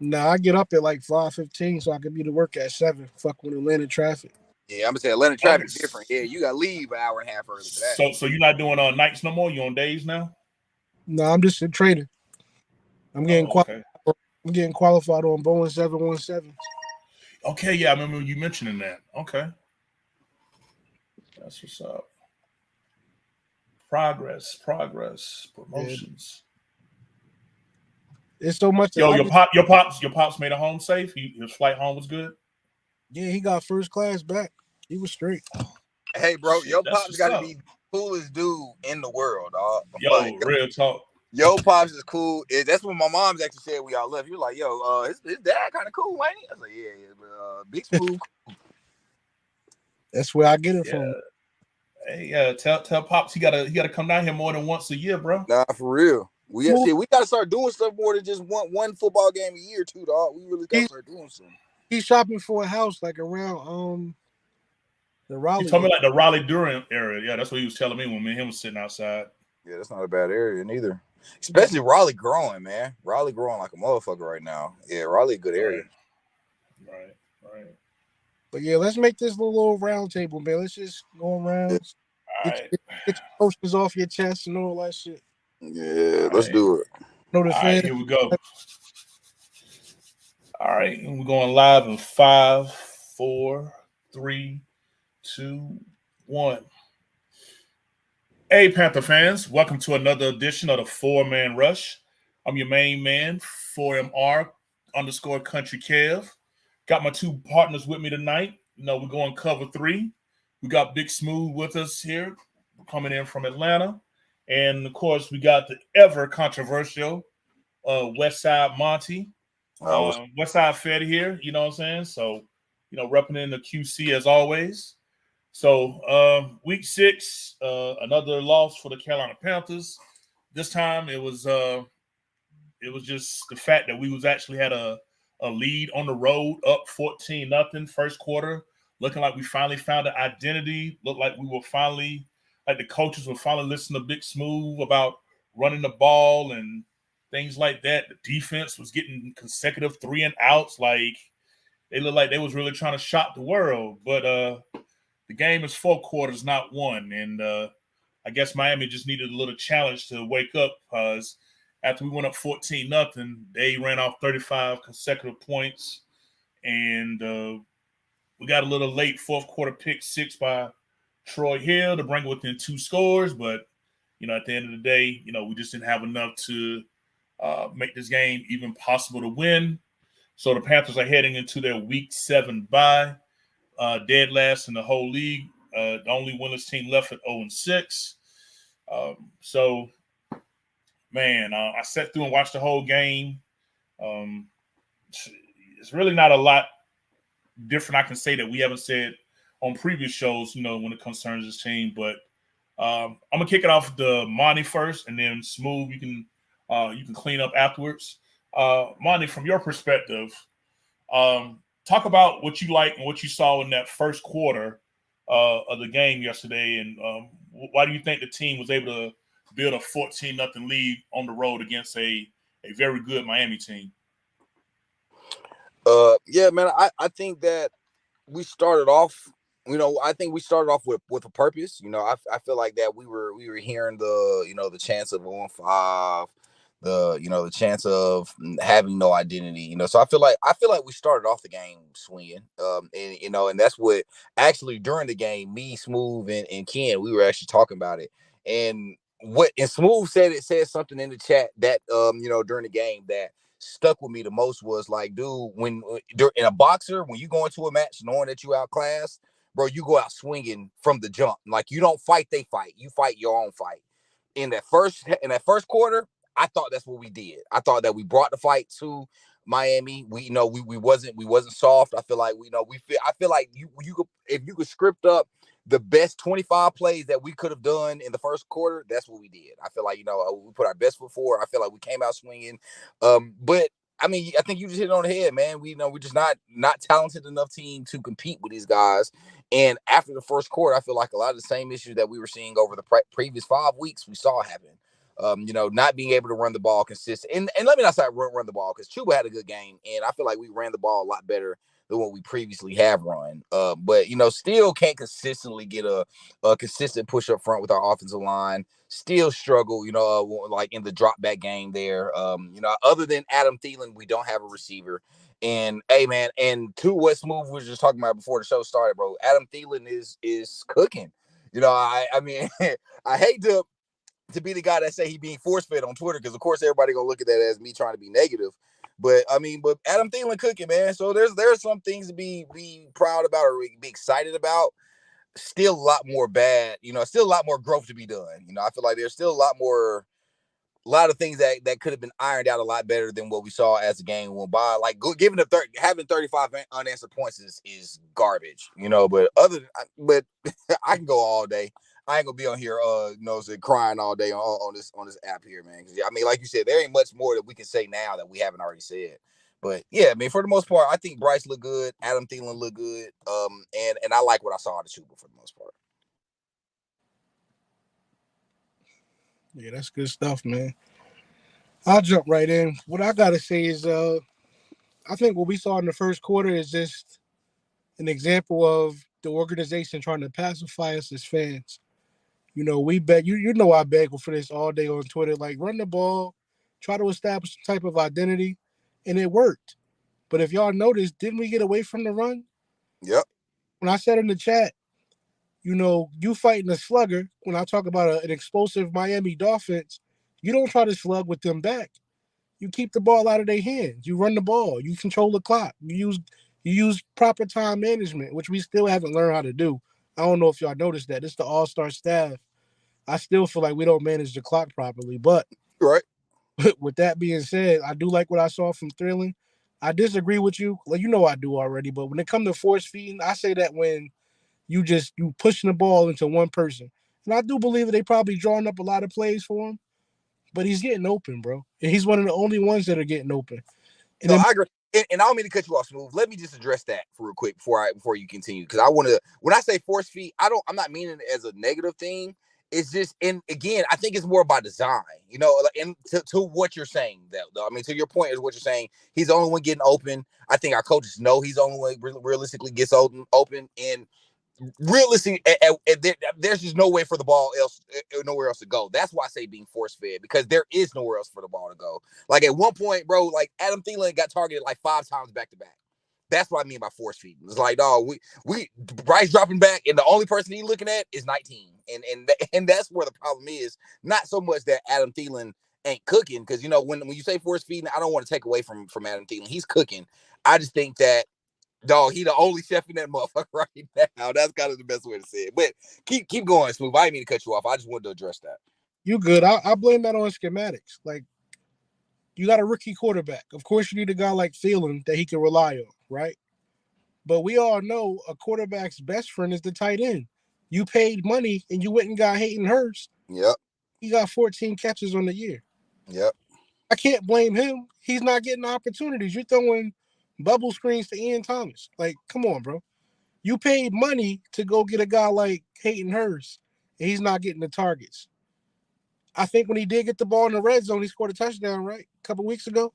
Nah, I get up at like 5:15 so I can be to work at 7. Fuck with Atlanta traffic. Yeah, I'm gonna say Atlanta Okay. traffic different. Yeah, you gotta leave an hour and a half early for that. So you're not doing nights no more. You on days now? No, I'm just in training. I'm getting Oh, qual- okay. I'm getting qualified on Boeing 717. Okay, yeah, I remember you mentioning that. Okay, that's what's up. Progress, Yeah, promotions. it's so much that Yo, I just your pops made it home safe. His flight home was good. yeah, he got first class back. He was straight. Hey, bro, Shit, your that's pops what's got to up. be the coolest dude in the world, dog. Like, Yo, real talk. your pops is cool. That's what my mom's actually said when y'all left. You were like, yo, his dad kind of cool, ain't he? I was like, yeah, but Big Smooth. That's where I get it from. Yeah. Hey, tell pops he gotta come down here more than once a year, bro. Nah, for real. Smooth. We got to start doing stuff more than just one football game a year, too, dog. We really got to He start doing something. he's shopping for a house like around the He Raleigh told me area. like the Raleigh Durham area. Yeah, that's what he was telling me when me and him was sitting outside. Yeah, that's not a bad area neither. Especially Raleigh growing, man. Raleigh growing like a motherfucker right now. Yeah, Raleigh a good area. Right, right. But yeah, let's make this little round table, man. Let's just go Yeah, around, All get right, get your emotions off your chest and all that shit. yeah, all let's right, do it. Know the all right. fans. Here we go. All right, and we're going live in 5, 4, 3, 2, 1. Hey, Panther fans, welcome to another edition of the Four Man Rush. I'm your main man, 4MR underscore Country Kev. Got my two partners with me tonight. We're going cover 3. We got Big Smooth with us here, coming in from Atlanta. And of course, we got the ever controversial West Side Monty, Was West Side Fed here, you know what I'm saying? So, repping in the QC as always. So, week 6, another loss for the Carolina Panthers. This time it was just the fact that we was actually had a lead on the road, up 14-0 first quarter, looking like we finally found an identity. Looked like we were finally, like the coaches were finally listening to Big Smooth about running the ball and things like that. The defense was getting consecutive 3 and outs. Like they looked like they was really trying to shock the world. But the game is 4 quarters, not one. And I guess Miami just needed a little challenge to wake up because after we went up 14-0, they ran off 35 consecutive points. And we got a little late fourth quarter pick 6 by Troy Hill to bring it within 2 scores. But, at the end of the day, we just didn't have enough to make this game even possible to win. So the Panthers are heading into their week 7 bye, dead last in the whole league. The only winless team left at 0-6. So, man, I sat through and watched the whole game. It's really not a lot different I can say that we haven't said on previous shows, when it concerns this team. But I'm gonna kick it off the Monty first, and then Smooth. You can clean up afterwards. Monty, from your perspective, talk about what you like and what you saw in that first quarter of the game yesterday, and why do you think the team was able to build a 14-0 lead on the road against a very good Miami team? Yeah, man. I think that we started off. I think we started off with a purpose. I feel like that we were hearing the chance of 0-5, the chance of having no identity. So I feel like we started off the game swinging. And that's what actually during the game, me, Smooth, and Ken, we were actually talking about it. And Smooth said something in the chat that during the game that stuck with me the most was like, dude, when in a boxer, when you go into a match knowing that you outclassed, bro, you go out swinging from the jump. Like, you don't fight, they fight. You fight your own fight. In that first quarter, I thought that's what we did. I thought that we brought the fight to Miami. We wasn't soft. I feel like I feel like you could, if you could script up the best 25 plays that we could have done in the first quarter, that's what we did. I feel like we put our best foot forward. I feel like we came out swinging. But I mean, I think you just hit it on the head, man. We're just not talented enough team to compete with these guys. And after the first quarter, I feel like a lot of the same issues that we were seeing over the previous 5 weeks we saw happen. Not being able to run the ball consistent. And let me not say run the ball, because Chuba had a good game, and I feel like we ran the ball a lot better than what we previously have run. But still can't consistently get a consistent push up front with our offensive line. Still struggle, like in the drop back game there. Other than Adam Thielen, we don't have a receiver. And hey, man, and to what Smooth was just talking about before the show started, bro, Adam Thielen is cooking. I mean, I hate to be the guy that say he being force fed on Twitter, because of course everybody gonna look at that as me trying to be negative. But Adam Thielen cooking, man. So there's some things to be proud about or be excited about. Still a lot more bad, still a lot more growth to be done. I feel like there's still a lot of things that could have been ironed out a lot better than what we saw as the game went by. Like having 35 unanswered points is garbage, But but I can go all day. I ain't gonna be on here, crying all day on this app here, man. Because I mean, like you said, there ain't much more that we can say now that we haven't already said. But yeah, I mean, for the most part, I think Bryce looked good. Adam Thielen looked good. And I like what I saw out of Chuba for the most part. Yeah, that's good stuff, man. I'll jump right in. What I gotta say is, I think what we saw in the first quarter is just an example of the organization trying to pacify us as fans. We bet I beg for this all day on Twitter. Like, run the ball, try to establish some type of identity, and it worked. But if y'all noticed, didn't we get away from the run? Yep. When I said in the chat, you fighting a slugger. When I talk about an explosive Miami Dolphins, you don't try to slug with them back. You keep the ball out of their hands. You run the ball. You control the clock. You use proper time management, which we still haven't learned how to do. I don't know if y'all noticed that. It's the all-star staff. I still feel like we don't manage the clock properly. But right. With that being said, I do like what I saw from Thrilling. I disagree with you. Well, I do already. But when it comes to force feeding, I say that when you pushing the ball into one person. And I do believe that they probably drawing up a lot of plays for him. But he's getting open, bro. And he's one of the only ones that are getting open. And I agree. And I don't mean to cut you off, Smooth. Let me just address that for real quick before you continue. Because I want to, when I say force feed, I'm not meaning it as a negative thing. It's just, and again, I think it's more by design, and to what you're saying. I mean, to your point is what you're saying. He's the only one getting open. I think our coaches know he's the only one realistically gets open. And realistically, there's just no way for the ball nowhere else to go. That's why I say being force fed, because there is nowhere else for the ball to go. Like at one point, bro, like Adam Thielen got targeted like 5 times back to back. That's what I mean by force feeding. It's like, dog, we Bryce dropping back, and the only person he's looking at is 19, and that's where the problem is. Not so much that Adam Thielen ain't cooking, because when you say force feeding, I don't want to take away from Adam Thielen. He's cooking. I just think that, dog, he the only chef in that motherfucker right now. That's kind of the best way to say it. But keep going, Smooth. I didn't mean to cut you off. I just wanted to address that. You good. I blame that on schematics. Like, you got a rookie quarterback. Of course, you need a guy like Thielen that he can rely on, right? But we all know a quarterback's best friend is the tight end. You paid money and you went and got Hayden Hurst. Yep. He got 14 catches on the year. Yep. I can't blame him. He's not getting opportunities. You're throwing bubble screens to Ian Thomas. Like, come on, bro. You paid money to go get a guy like Hayden Hurst, and he's not getting the targets. I think when he did get the ball in the red zone, he scored a touchdown, right? A couple weeks ago.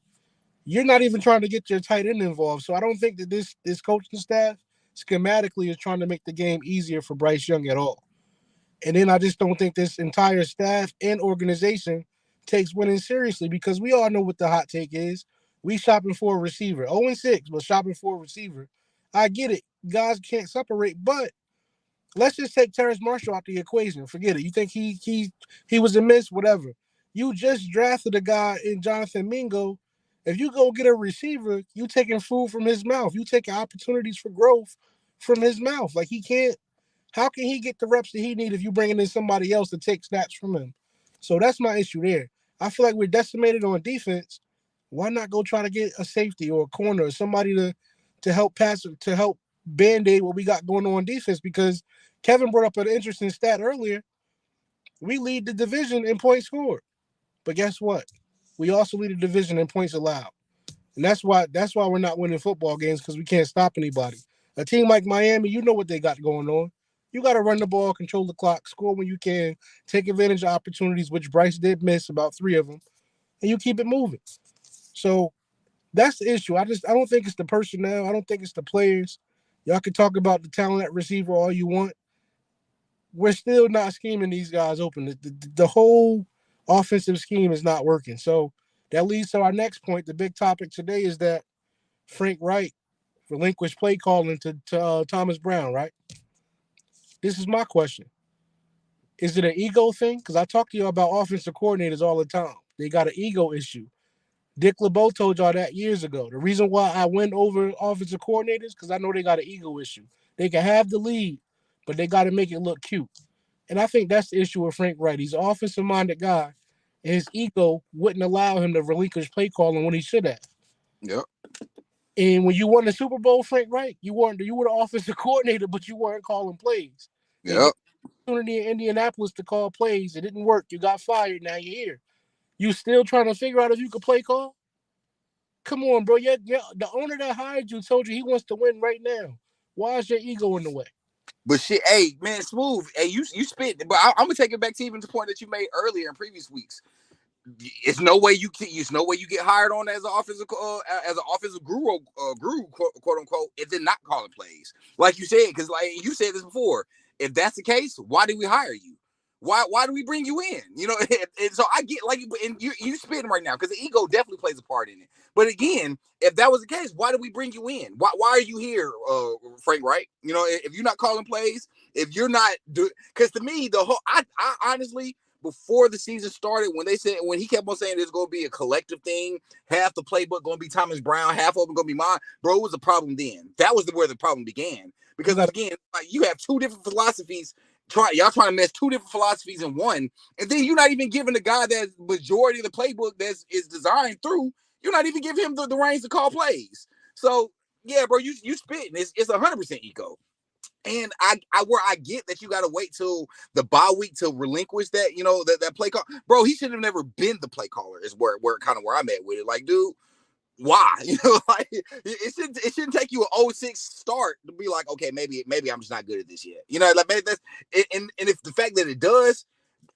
You're not even trying to get your tight end involved. So I don't think that this coaching staff schematically is trying to make the game easier for Bryce Young at all. And then I just don't think this entire staff and organization takes winning seriously, because we all know what the hot take is. We shopping for a receiver. 0-6, but shopping for a receiver. I get it. Guys can't separate, but let's just take Terrace Marshall out the equation. Forget it. You think he was a miss? Whatever. You just drafted a guy in Jonathan Mingo. If you go get a receiver, you taking food from his mouth. You taking opportunities for growth from his mouth. Like, he can't. How can he get the reps that he need if you bringing in somebody else to take snaps from him? So that's my issue there. I feel like we're decimated on defense. Why not go try to get a safety or a corner or somebody to help pass, to help band-aid what we got going on defense? Because Kevin brought up an interesting stat earlier. We lead the division in points scored. But guess what? We also lead the division in points allowed. And that's why we're not winning football games, because we can't stop anybody. A team like Miami, you know what they got going on. You got to run the ball, control the clock, score when you can, take advantage of opportunities, which Bryce did miss about 3 of them, and you keep it moving. So that's the issue. I don't think it's the personnel. I don't think it's the players. Y'all can talk about the talent at receiver all you want. We're still not scheming these guys open. The whole offensive scheme is not working. So that leads to our next point. The big topic today is that Frank Wright relinquished play calling to Thomas Brown, right? This is my question. Is it an ego thing? Because I talk to you about offensive coordinators all the time. They got an ego issue. Dick LeBeau told y'all that years ago. The reason why I went over offensive coordinators because I know they got an ego issue. They can have the lead, but they got to make it look cute. And I think that's the issue with Frank Wright. He's an offensive-minded guy, and his ego wouldn't allow him to relinquish play calling when he should have. Yep. And when you won the Super Bowl, Frank Wright, you were the offensive coordinator, but you weren't calling plays. They gave Yep. you the opportunity in Indianapolis to call plays. It didn't work. You got fired. Now you're here. You still trying to figure out if you could play call? Come on, bro. The owner that hired you told you he wants to win right now. Why is your ego in the way? But shit, hey man, Smooth. Hey, you spit. But I'm gonna take it back to even the point that you made earlier in previous weeks. It's no way you get hired on as an offensive guru, quote unquote, if they're not calling plays. Like you said, because like you said this before. If that's the case, why did we hire you? Why do we bring you in? You know, and so I get like, and you spitting right now because the ego definitely plays a part in it. But again, if that was the case, why did we bring you in? Why are you here, Frank Wright? You know, if you're not calling plays, if you're not doing, because to me, I honestly, before the season started, when he kept on saying there's going to be a collective thing, half the playbook going to be Thomas Brown, half of them going to be mine, bro, it was a problem then. That was where the problem began. Because again, like, you have two different philosophies. Y'all trying to mess two different philosophies in one, and then you're not even giving the guy that majority of the playbook is designed through. You're not even giving him the reins to call plays. So yeah, bro, you spitting. It's 100% ego. And where I get that you got to wait till the bye week to relinquish that, you know, that play call, bro. He should have never been the play caller. Is where kind of where I'm at with it. Like, dude, why? You know, like it shouldn't take you an 0-6 start to be like, okay, maybe I'm just not good at this yet. You know, like maybe that's and if the fact that it does,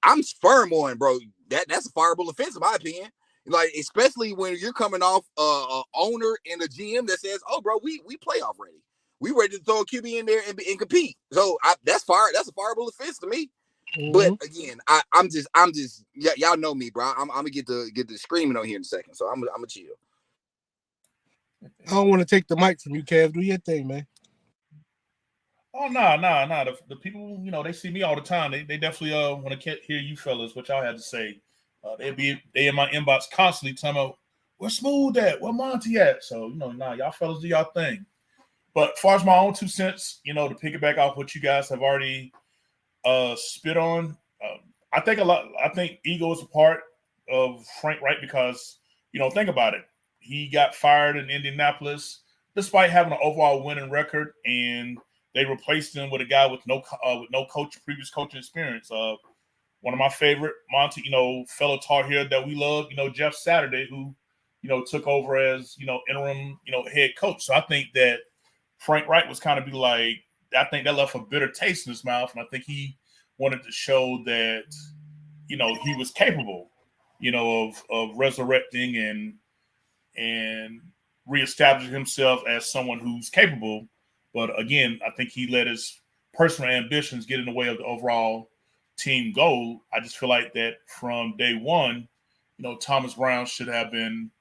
I'm firm on, bro. That's a fireable offense in my opinion. Like, especially when you're coming off a owner and a GM that says, "Oh, bro, we playoff ready. We ready to throw a QB in there and compete." So that's fire. That's a fireable offense to me. Mm-hmm. But again, I'm just y'all know me, bro. I'm gonna get the screaming on here in a second. So I'm gonna chill. I don't want to take the mic from you, Kev. Do your thing, man. Oh no. The people, you know, they see me all the time. They definitely want to hear you fellas what y'all had to say. They in my inbox constantly telling me, "Where Smooth at? Where Monty at?" So, you know, y'all fellas do y'all thing. But as far as my own 2 cents, you know, to piggyback off what you guys have already spit on, I think ego is a part of Frank Wright because, you know, think about it. He got fired in Indianapolis despite having an overall winning record, and they replaced him with a guy with no previous coaching experience. One of my favorite Monty, you know, fellow Tar Heel that we love, you know, Jeff Saturday, who, you know, took over as, you know, interim, you know, head coach. So I think that Frank Wright was kind of I think that left a bitter taste in his mouth, and I think he wanted to show that, you know, he was capable, you know, of resurrecting and reestablishing himself as someone who's capable. But again, I think he let his personal ambitions get in the way of the overall team goal. I just feel like that from day one, you know, Thomas Brown should have been.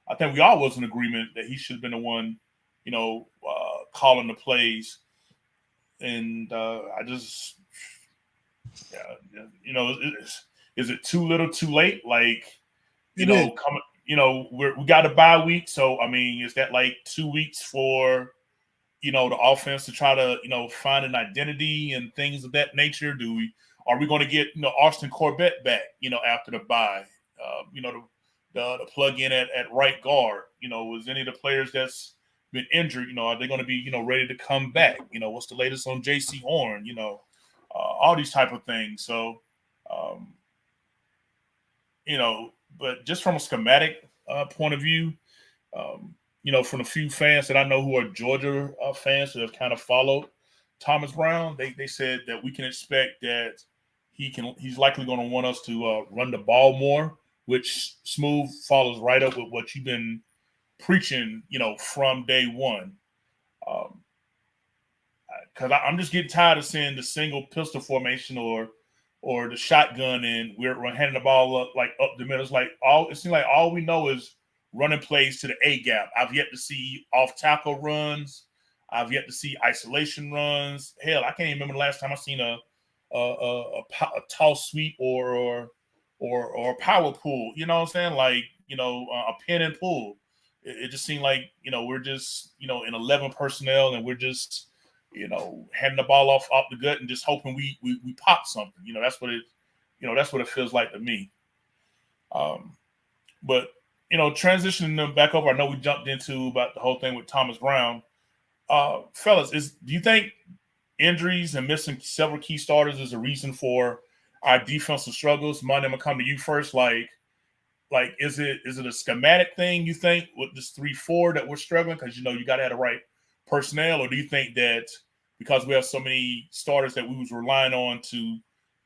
I think we all was in agreement that he should have been the one, you know, calling the plays. And I just, you know, is it too little, too late? Like, you know, we got a bye week, so I mean, is that like 2 weeks for, you know, the offense to try to, you know, find an identity and things of that nature? Are we going to get, you know, Austin Corbett back, you know, after the bye? You know, the plug in at right guard. You know, was any of the players that's been injured, you know, are they going to be, you know, ready to come back? You know, what's the latest on J.C. Horn? You know, all these type of things. So, you know, but just from a schematic point of view, you know, from a few fans that I know who are Georgia fans that have kind of followed Thomas Brown, they said that we can expect that he's likely going to want us to run the ball more, which Smooth follows right up with what you've been preaching, from day one. Because I'm just getting tired of seeing the single pistol formation or the shotgun, and we're handing the ball up up the middle. It's like it seems like all we know is running plays to the A gap. I've yet to see off tackle runs. I've yet to see isolation runs. Hell, I can't even remember the last time I seen a toss sweep or a power pull. You know what I'm saying? A pin and pull. It just seemed like we're just in 11 personnel, and we're just handing the ball off the gut and just hoping we pop something. That's what it feels like to me. But transitioning them back over, I know we jumped into about the whole thing with Thomas Brown. Fellas, do you think injuries and missing several key starters is a reason for our defensive struggles? Monday, I'm gonna come to you first. Is it a schematic thing you think with this 3-4 that we're struggling because you got to have the right personnel, or do you think that because we have so many starters that we was relying on to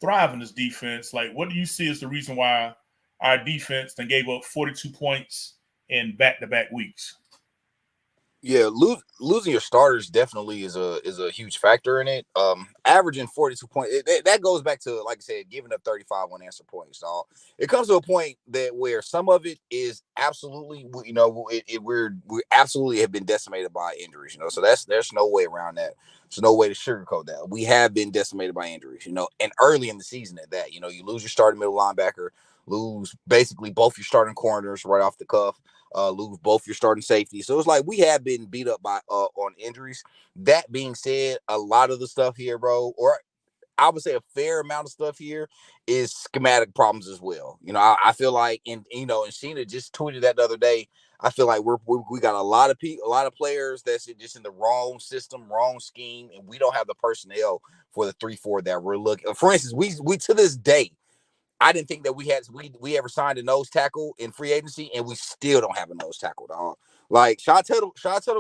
thrive in this defense, what do you see as the reason why our defense then gave up 42 points in back-to-back weeks? Yeah, losing your starters definitely is a huge factor in it. Averaging 42 points, that goes back to, like I said, giving up 35 unanswered points. So it comes to a point that where some of it is absolutely, we absolutely have been decimated by injuries. So there's no way around that. There's no way to sugarcoat that. We have been decimated by injuries. And early in the season at that. You lose your starting middle linebacker, lose basically both your starting corners right off the cuff. Lose both your starting safety. So it's like we have been beat up by on injuries. That being said, a lot of the stuff here, bro, or I would say a fair amount of stuff here is schematic problems as well. I feel like, and Sheena just tweeted that the other day. I feel like we got a lot of players that's just in the wrong system, wrong scheme, and we don't have the personnel for the 3-4 that we're looking. For instance, we to this day, I didn't think that we ever signed a nose tackle in free agency, and we still don't have a nose tackle, dog. Like Shot Tuttle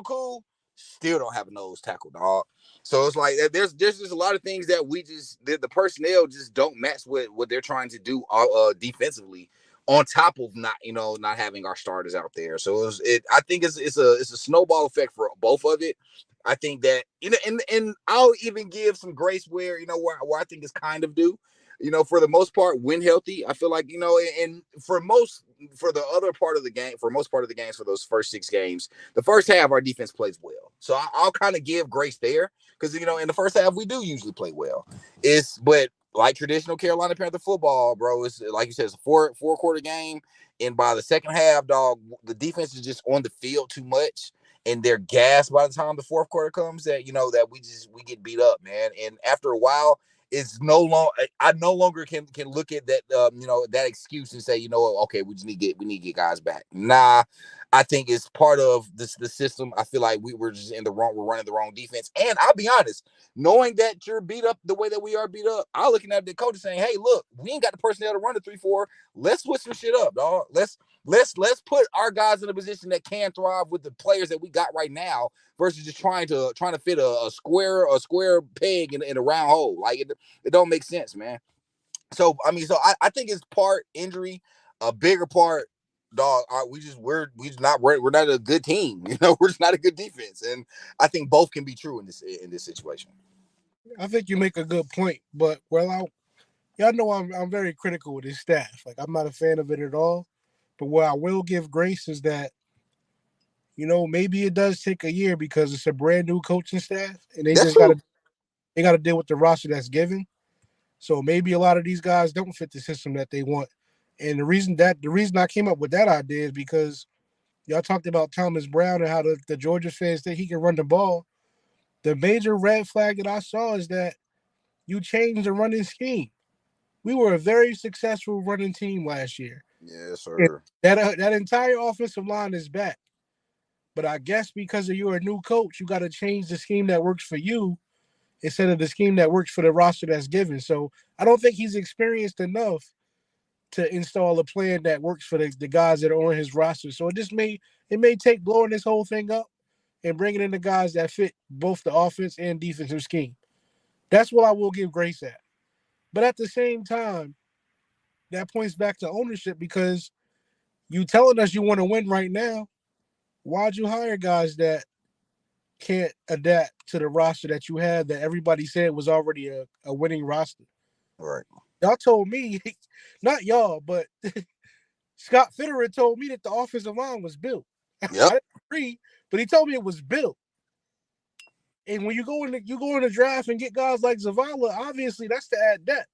cool, still don't have a nose tackle, dog. So it's like there's just a lot of things that the personnel just don't match what they're trying to do defensively. On top of not having our starters out there, so I think it's a snowball effect for both of it. I think that and I'll even give some grace where where I think it's kind of due. For the most part, when healthy, I feel like, and for the other part of the game, for most part of the games, for those first 6 games, the first half, our defense plays well. So I'll kind of give grace there because, in the first half, we do usually play well. But like traditional Carolina Panther football, bro, it's like you said, it's a four-quarter game. And by the second half, dog, the defense is just on the field too much. And they're gassed by the time the fourth quarter comes that, that we get beat up, man. And after a while, it's no longer. I no longer can look at that that excuse and say okay, we need to get guys back. Nah, I think it's part of the system. I feel like we're just we're running the wrong defense. And I'll be honest, knowing that you're beat up the way that we are beat up, I'm looking at the coach saying, hey, look, we ain't got the personnel to run the 3-4. Let's switch some shit up, dog. Let's put our guys in a position that can thrive with the players that we got right now versus just trying to fit a square peg in a round hole. Like it don't make sense, man. So I think it's part injury, a bigger part, dog. We're not a good team. We're just not a good defense, and I think both can be true in this situation. I think you make a good point, but y'all know I'm very critical with his staff. Like I'm not a fan of it at all. But what I will give grace is that maybe it does take a year because it's a brand new coaching staff, and That's true. they got to deal with the roster that's given. So maybe a lot of these guys don't fit the system that they want. And the reason I came up with that idea is because y'all talked about Thomas Brown and how the Georgia fans think he can run the ball. The major red flag that I saw is that you changed the running scheme. We were a very successful running team last year. Yes, And sir. that entire offensive line is back. But I guess because you're a new coach, you got to change the scheme that works for you instead of the scheme that works for the roster that's given. So I don't think he's experienced enough to install a plan that works for the guys that are on his roster. So it may take blowing this whole thing up and bringing in the guys that fit both the offense and defensive scheme. That's what I will give grace at. But at the same time, that points back to ownership because you telling us you want to win right now. Why'd you hire guys that can't adapt to the roster that you have that everybody said was already a winning roster? Right. Y'all told me, not y'all, but Scott Fitterer told me that the offensive line was built. Yep. I didn't agree, but he told me it was built. And when you go in the draft and get guys like Zavala, obviously that's to add depth.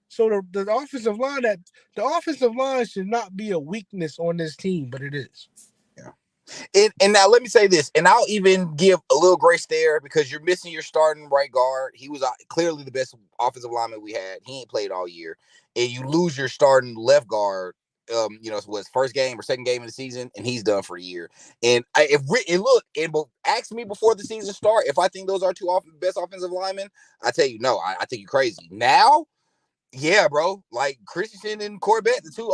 So the offensive line should not be a weakness on this team, but it is. Yeah. And now let me say this, and I'll even give a little grace there because you're missing your starting right guard. He was clearly the best offensive lineman we had. He ain't played all year, and you lose your starting left guard. It was first game or second game of the season, and he's done for the year. And ask me before the season start if I think those are two best offensive linemen. I tell you, no, I think you're crazy. Now, yeah, bro. Like Christensen and Corbett, the two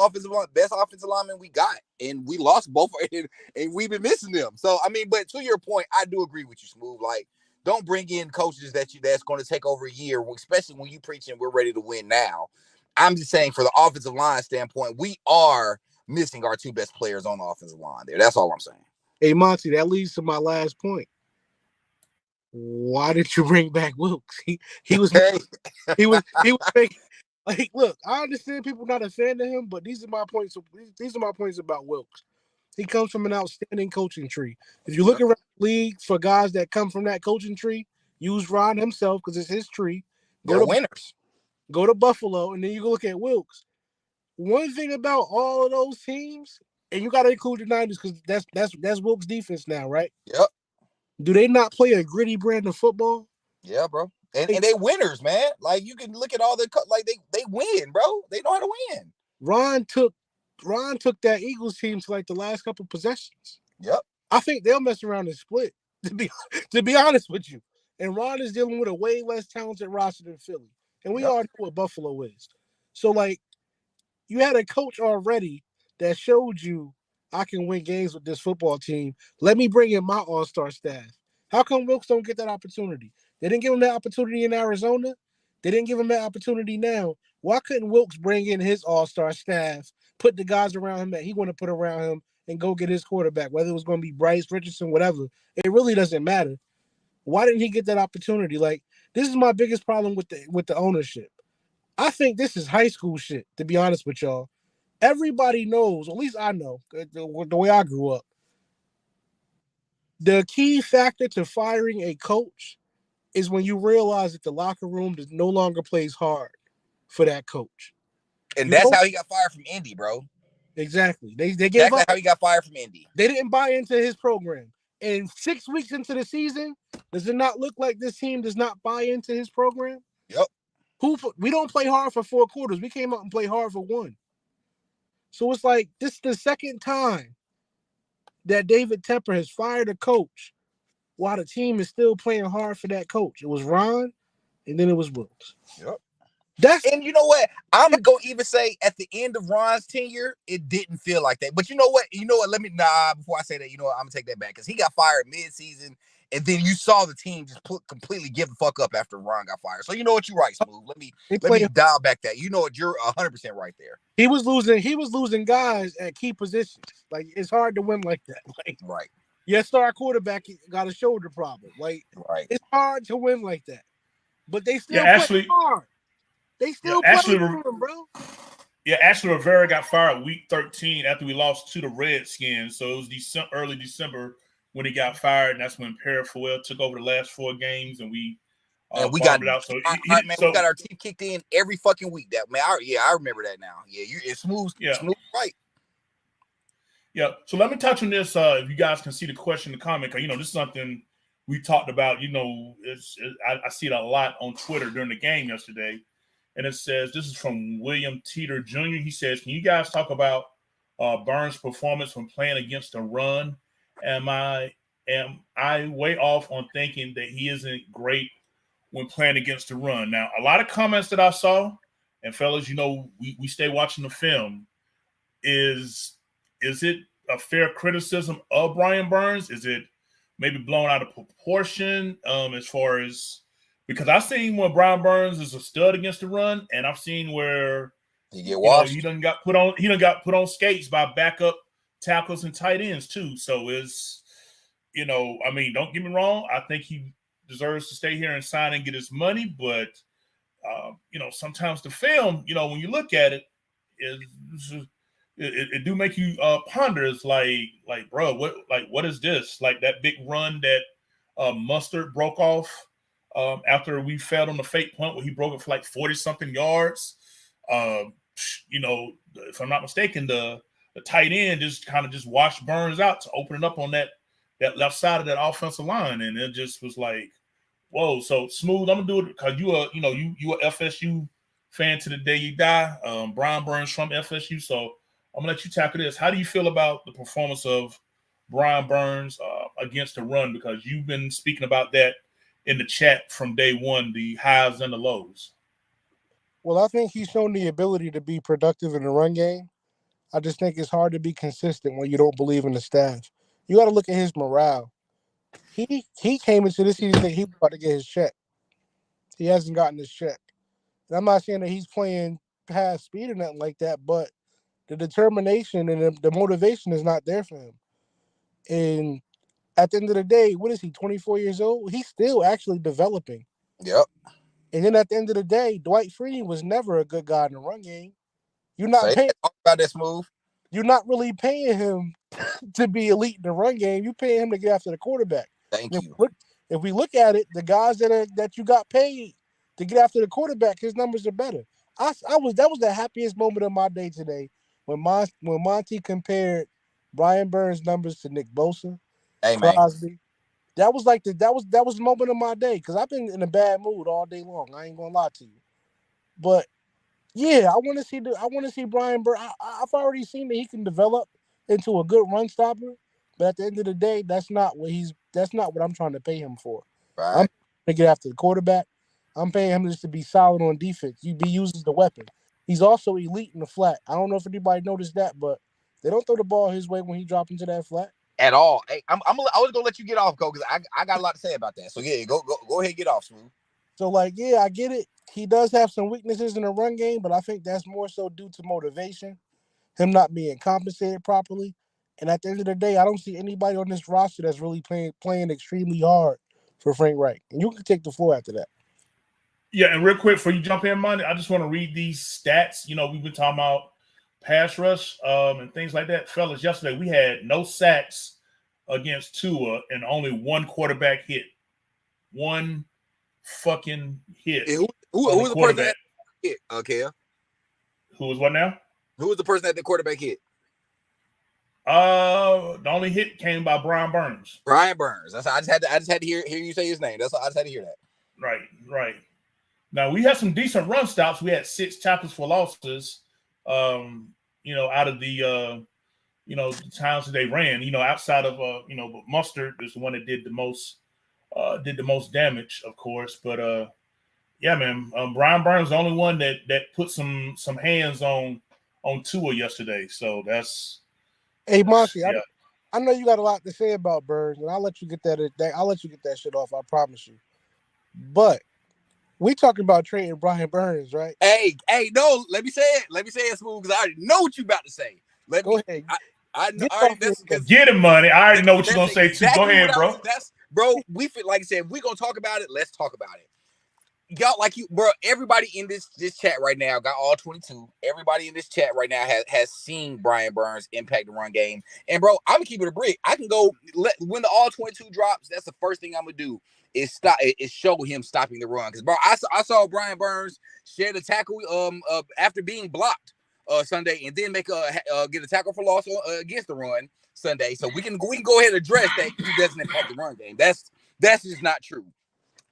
best offensive linemen we got, and we lost both, and we've been missing them. So I mean, but to your point, I do agree with you, Smooth. Like, don't bring in coaches that's going to take over a year, especially when you preaching we're ready to win now. I'm just saying, for the offensive line standpoint, we are missing our two best players on the offensive line there. That's all I'm saying. Hey Monty, that leads to my last point. Why did you bring back Wilkes? He was Hey. he was making, like, look, I understand people not a fan of him, but these are my points. These are my points about Wilkes. He comes from an outstanding coaching tree. If you look around the league for guys that come from that coaching tree, use Ron himself because it's his tree. They're winners. Go to Buffalo, and then you go look at Wilkes. One thing about all of those teams, and you got to include the Niners because that's Wilkes' defense now, right? Yep. Do they not play a gritty brand of football? Yeah, bro. And they winners, man. Like, you can look at all the like they win, bro. They know how to win. Ron took that Eagles team to like the last couple possessions. Yep. I think they'll mess around and split. To be honest with you, and Ron is dealing with a way less talented roster than Philly, and we all know what Buffalo is. So like, you had a coach already that showed you I can win games with this football team. Let me bring in my all-star staff. How come Wilkes don't get that opportunity? They didn't give him that opportunity in Arizona. They didn't give him that opportunity now. Why couldn't Wilkes bring in his all-star staff, put the guys around him that he want to put around him, and go get his quarterback, whether it was going to be Bryce, Richardson, whatever? It really doesn't matter. Why didn't he get that opportunity? Like, this is my biggest problem with the ownership. I think this is high school shit, to be honest with y'all. Everybody knows, at least I know, the way I grew up. The key factor to firing a coach is when you realize that the locker room no longer plays hard for that coach. And that's how he got fired from Indy, bro. Exactly. They gave exactly up. How he got fired from Indy. They didn't buy into his program. And 6 weeks into the season, does it not look like this team does not buy into his program? Yep. We don't play hard for 4 quarters. We came out and played hard for 1. So it's like, this is the second time that David Tepper has fired a coach while the team is still playing hard for that coach. It was Ron, and then it was Wilkes. Yep. And you know what? I'm going to even say at the end of Ron's tenure, it didn't feel like that. But you know what? Before I say that, you know what? I'm going to take that back because he got fired mid-season, and then you saw the team just completely give the fuck up after Ron got fired. So you know what? You're right, Smooth. Let me dial back that. You know what? You're 100% right there. He was losing guys at key positions. Like, it's hard to win like that. Like, right. Your star quarterback got a shoulder problem. Like, right. It's hard to win like that. But they still play hard. They still play for him, bro. Yeah, actually, Rivera got fired week 13 after we lost to the Redskins. So it was early December when he got fired, and that's when Perry Fowell took over the last 4 games, and we got it out. So, we got our teeth kicked in every fucking week. That man, I remember that now. Yeah, it's smooth. Yeah, smooth, right? Yeah. So let me touch on this. If you guys can see the question in the comment, because this is something we talked about. I see it a lot on Twitter during the game yesterday. And it says, this is from William Teeter Jr. He says, can you guys talk about Burns' performance when playing against the run? Am I way off on thinking that he isn't great when playing against the run? Now, a lot of comments that I saw, and fellas, we stay watching the film. Is it a fair criticism of Brian Burns? Is it maybe blown out of proportion as far as Because I've seen when Brian Burns is a stud against the run, and I've seen where he get washed. He done got put on skates by backup tackles and tight ends too. So it's I mean, don't get me wrong. I think he deserves to stay here and sign and get his money, but sometimes the film, when you look at it, it do make you ponder. It's like, bro, what is this? Like that big run that Mustard broke off after we failed on the fake punt where he broke it for like 40-something yards. If I'm not mistaken, the tight end just kind of just washed Burns out to open it up on that left side of that offensive line, and it just was like, whoa. So Smooth, I'm gonna do it because you a FSU fan to the day you die. Brian Burns from FSU, so I'm gonna let you tackle this. How do you feel about the performance of Brian Burns against the run? Because you've been speaking about that in the chat from day one, the highs and the lows. Well, I think he's shown the ability to be productive in the run game. I just think it's hard to be consistent when you don't believe in the staff. You got to look at his morale. He came into this season thinking he was about to get his check. He hasn't gotten his check. And I'm not saying that he's playing past speed or nothing like that, but the determination and the motivation is not there for him. And at the end of the day, what is he, 24 years old? He's still actually developing. Yep. And then at the end of the day, Dwight Freeney was never a good guy in the run game. You're not paying about that, Smooth. You're not really paying him to be elite in the run game. You're paying him to get after the quarterback. Thank you. If we look at it, the guys that you got paid to get after the quarterback, his numbers are better. That was the happiest moment of my day today when Monty compared Brian Burns' numbers to Nick Bosa, Crosby. That was the moment of my day because I've been in a bad mood all day long. I ain't gonna lie to you, but yeah, I want to see Brian Burns. I've already seen that he can develop into a good run stopper, but at the end of the day, that's not what I'm trying to pay him for. Right. I'm to get after the quarterback. I'm paying him just to be solid on defense. You be used as the weapon. He's also elite in the flat. I don't know if anybody noticed that, but they don't throw the ball his way when he drops into that flat at all. Hey, I was gonna let you get off, Cole, because I got a lot to say about that. So yeah, go ahead and get off, Smooth. So yeah, I get it. He does have some weaknesses in the run game, but I think that's more so due to motivation, him not being compensated properly. And at the end of the day, I don't see anybody on this roster that's really playing extremely hard for Frank Reich. And you can take the floor after that. Yeah, and real quick, before you jump in, Monty, I just want to read these stats. We've been talking about pass rush and things like that. Fellas, yesterday we had no sacks against Tua and only one quarterback hit. One fucking hit. Who was the person that hit? Okay. Who was what now? Who was the person that the quarterback hit? The only hit came by Brian Burns. Brian Burns. That's I just had to hear you say his name. That's all. I just had to hear that. Right. Now we had some decent run stops. We had 6 tackles for losses. Out of the the times that they ran. Outside of but Mustard is the one that did the most damage, of course. But yeah, man, Brian Burns is the only one that put some hands on Tua yesterday. So that's. Hey, Monty, yeah. I know you got a lot to say about Burns, and I'll let you get that. I'll let you get that shit off. I promise you. But we talking about trading Brian Burns, right? Hey, no. Let me say it, Smooth, because I already know what you about to say. Go ahead. I know. Get him money. I already know what you're gonna say too. Go ahead, bro. Bro, we feel like I said, if we're gonna talk about it, let's talk about it. Y'all, bro, everybody in this chat right now got all 22. Everybody in this chat right now has seen Brian Burns impact the run game. And bro, I'm gonna keep it a brick. I can go when the all 22 drops. That's the first thing I'm gonna do is show him stopping the run. Because bro, I saw Brian Burns share the tackle after being blocked Sunday, and then get a tackle for loss against the run Sunday. So we can go ahead and address that he doesn't impact the run game. That's just not true.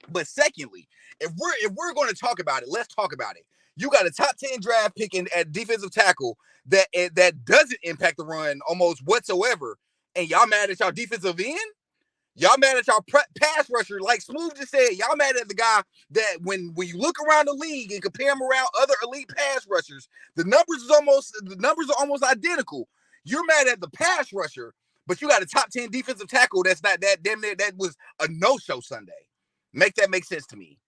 But secondly, if we're going to talk about it, let's talk about it. You got a top 10 draft pick at defensive tackle that doesn't impact the run almost whatsoever, and y'all mad at y'all defensive end? Y'all mad at y'all pass rusher? Like Smooth just said, y'all mad at the guy that when you look around the league and compare him around other elite pass rushers, the numbers are almost identical. You're mad at the pass rusher, but you got a top 10 defensive tackle that's not that damn near that was a no-show Sunday. Make that make sense to me.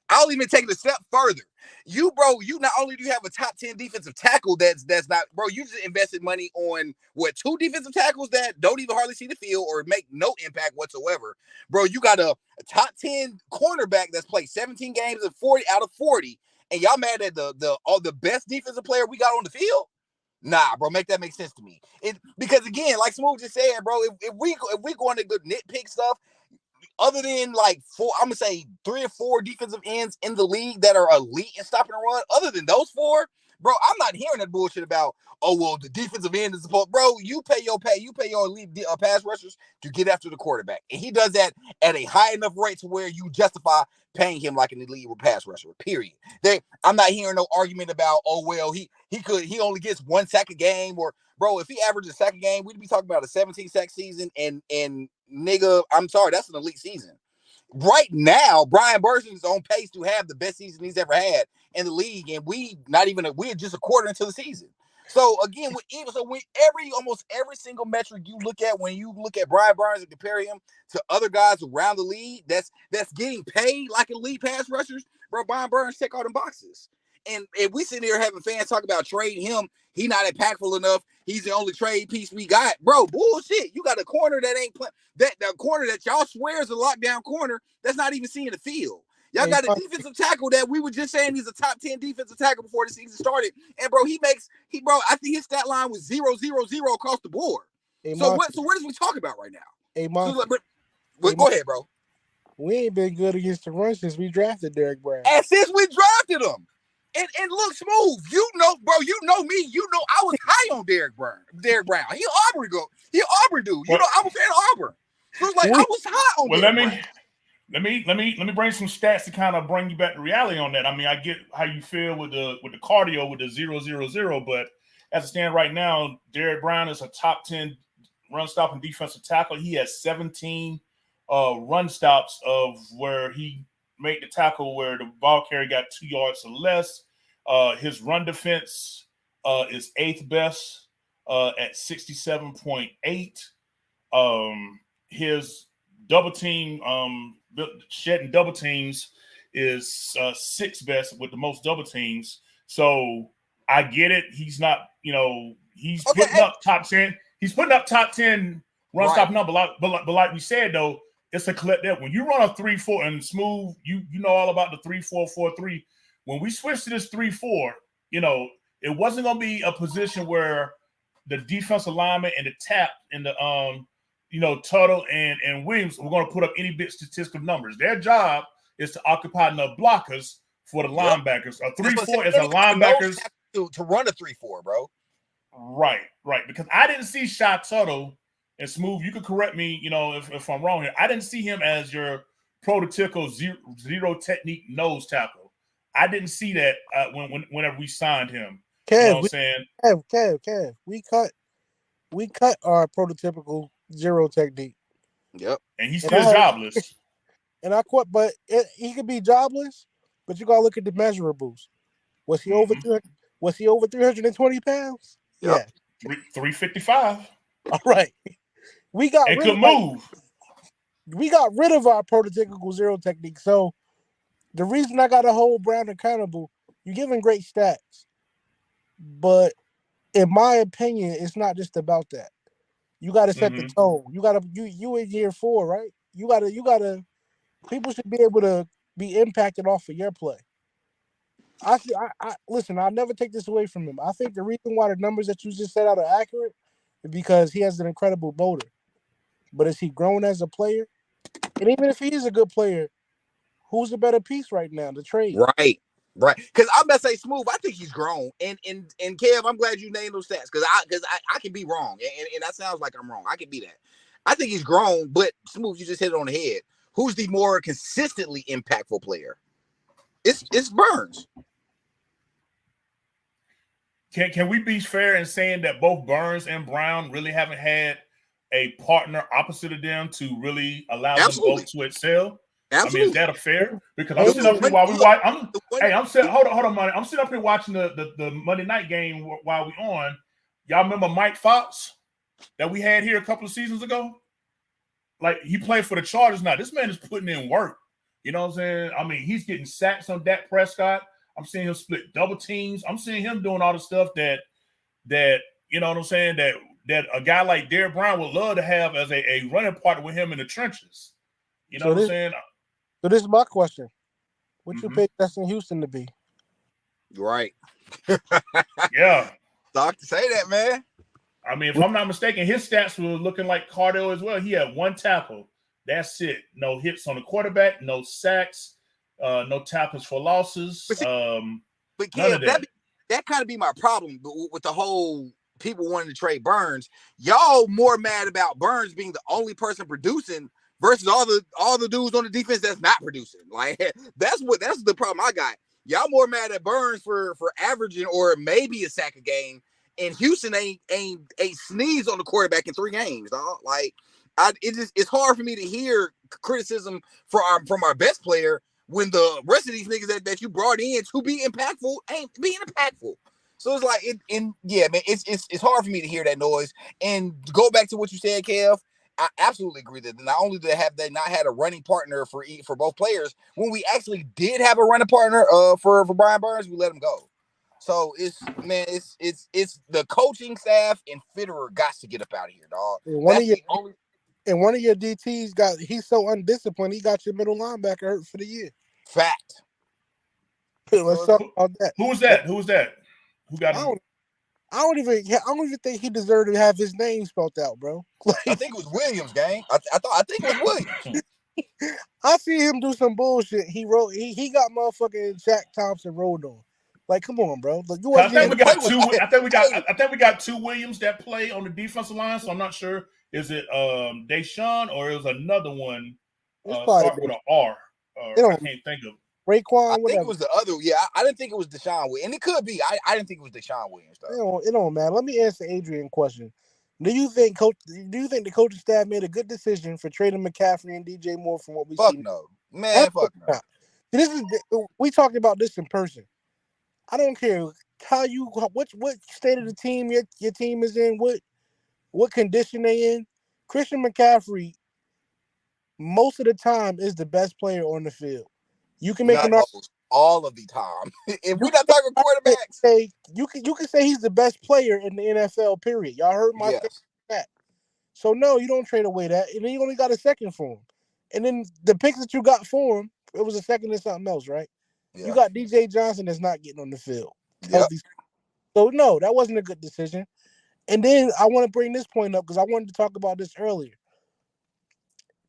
I'll even take it a step further. You not only do you have a top 10 defensive tackle that's not, bro, you just invested money on what, 2 defensive tackles that don't even hardly see the field or make no impact whatsoever. Bro, you got a top 10 cornerback that's played 17 games and 40 out of 40, and y'all mad at the best defensive player we got on the field? Nah, bro, make that make sense to me. Because again, like Smooth just said, bro, if we go into good nitpick stuff, other than like 4, I'm gonna say 3 or 4 defensive ends in the league that are elite in stopping and run. Other than those 4, bro, I'm not hearing that bullshit about, oh well, the defensive end is supposed. Bro, you pay your elite pass rushers to get after the quarterback, and he does that at a high enough rate to where you justify paying him like an elite pass rusher. Period. I'm not hearing no argument about, oh well, he only gets 1 sack a game, or bro, if he averages a sack a game, we'd be talking about a 17 sack season, and nigga, I'm sorry, that's an elite season. Right now, Brian Burson is on pace to have the best season he's ever had in the league, and we're just a quarter into the season. So again, almost every single metric you look at when you look at Brian Burns and compare him to other guys around the league that's getting paid like elite pass rushers, bro, Brian Burns check all them boxes. And if we sit here having fans talk about trading him, he not impactful enough, he's the only trade piece we got, bro, bullshit. You got a corner that ain't playing, the corner that y'all swear is a lockdown corner that's not even seeing the field. Y'all got a defensive tackle that we were just saying he's a top 10 defensive tackle before the season started. And bro, I think his stat line was 0-0-0 across the board. So what is we talking about right now? Go ahead, bro. We ain't been good against the run since we drafted Derek Brown. And since we drafted him. And look, Smooth, you know, bro, you know me, you know I was high on Derek Brown. He Auburn dude. You know, I was in Auburn. So it's like I was high on Derek Brown. Let me bring some stats to kind of bring you back to reality on that. I mean, I get how you feel with the cardio with the 0-0-0, but as it stands right now, Derek Brown is a top 10 run stopping defensive tackle. He has 17 run stops of where he made the tackle where the ball carrier got 2 yards or less. His run defense is 8th best at 67.8. His double team shedding double teams is 6th best with the most double teams. So I get it. He's not, he's putting up top 10. He's putting up top 10 run stop number. But like we said though, it's a collective. When you run a 3-4 and Smooth, you know all about the 3-4-4-3. When we switched to this 3-4, it wasn't going to be a position where the defensive lineman and the tap and the Tuttle and Williams were going to put up any bit statistical numbers. Their job is to occupy enough blockers for the linebackers. A 3-4 is a linebackers to run a 3-4, bro. Right. Because I didn't see Shy Tuttle. And Smooth, you could correct me, if I'm wrong here. I didn't see him as your prototypical zero technique nose tackle. I didn't see that whenever we signed him. Kev, you know what I'm saying? Kev, we cut our prototypical zero technique. Yep. And he's still jobless. And I quit, but he could be jobless, but you gotta look at the measurables. Was he over 320 pounds? Yep. Yeah. 355. All right. We got rid of our prototypical zero technique. So the reason I got to hold Brown accountable, you're giving great stats, but in my opinion, it's not just about that. You got to set the tone. You in year 4, right? You gotta. People should be able to be impacted off of your play. I listen. I'll never take this away from him. I think the reason why the numbers that you just set out are accurate is because he has an incredible motor. But is he grown as a player? And even if he is a good player, who's a better piece right now? The trade. Right. Because I'm about to say, Smooth, I think he's grown. And Kev, I'm glad you named those stats because I can be wrong. And that sounds like I'm wrong. I can be that. I think he's grown, but Smooth, you just hit it on the head. Who's the more consistently impactful player? It's Burns. Can we be fair in saying that both Burns and Brown really haven't had a partner opposite of them to really allow them both to excel? Absolutely. I mean, is that a fair? Because I'm sitting up here while we watch. Hold on, money. I'm sitting up here watching the Monday night game while we on. Y'all remember Mike Fox that we had here a couple of seasons ago? Like he played for the Chargers. Now this man is putting in work. You know what I'm saying? I mean, he's getting sacks on Dak Prescott. I'm seeing him split double teams. I'm seeing him doing all the stuff that you know what I'm saying, that a guy like Derrick Brown would love to have as a running partner with him in the trenches. You know what I'm saying? So this is my question. What you pick Justin Houston to be? Right. Yeah. Doc to say that, man. I mean, if I'm not mistaken, his stats were looking like Cardell as well. He had 1 tackle. That's it. No hits on the quarterback, no sacks, no tackles for losses. But none of that kind of be my problem with the whole people wanting to trade Burns. Y'all more mad about Burns being the only person producing versus all the dudes on the defense that's not producing. Like that's the problem I got. Y'all more mad at Burns for averaging or maybe a sack a game, and Houston ain't sneeze on the quarterback in 3 games, dog. Like it's hard for me to hear criticism from our best player when the rest of these niggas that you brought in to be impactful ain't being impactful. So it's like yeah, man, it's hard for me to hear that noise. And to go back to what you said, Kev, I absolutely agree that not only have they not had a running partner for both players, when we actually did have a running partner for Brian Burns, we let him go. So it's the coaching staff and Fitterer got to get up out of here, dog. And one of your DTs he's so undisciplined, he got your middle linebacker hurt for the year. Fact. Let's talk about that. Who was that? Who got him? I don't even think he deserved to have his name spelled out, bro. Like, I think it was Williams, gang. I think it was Williams. I see him do some bullshit. He got motherfucking Jack Thompson rolled on. Like, come on, bro. Like, I think we got 2 Williams that play on the defensive line. So I'm not sure. Is it Deshaun or is another one start with an R? I can't think of. Raekwon, I think it was the other. Yeah, I didn't think it was Deshaun Williams, and it could be. I didn't think it was Deshaun Williams though. It don't matter. Let me answer Adrian's question. Do you think the coaching staff made a good decision for trading McCaffrey and DJ Moore from what we see? Fuck no, man. Fuck no. We talked about this in person. I don't care what state of the team your team is in, what condition they in. Christian McCaffrey most of the time is the best player on the field. You can make all of the time. If we're not talking quarterbacks, you can say he's the best player in the NFL. Period. Y'all heard my that. So no, you don't trade away that, and then you only got a second for him. And then the picks that you got for him, it was a second and something else, right? Yeah. You got DJ Johnson that's not getting on the field. Yep. So no, that wasn't a good decision. And then I want to bring this point up because I wanted to talk about this earlier.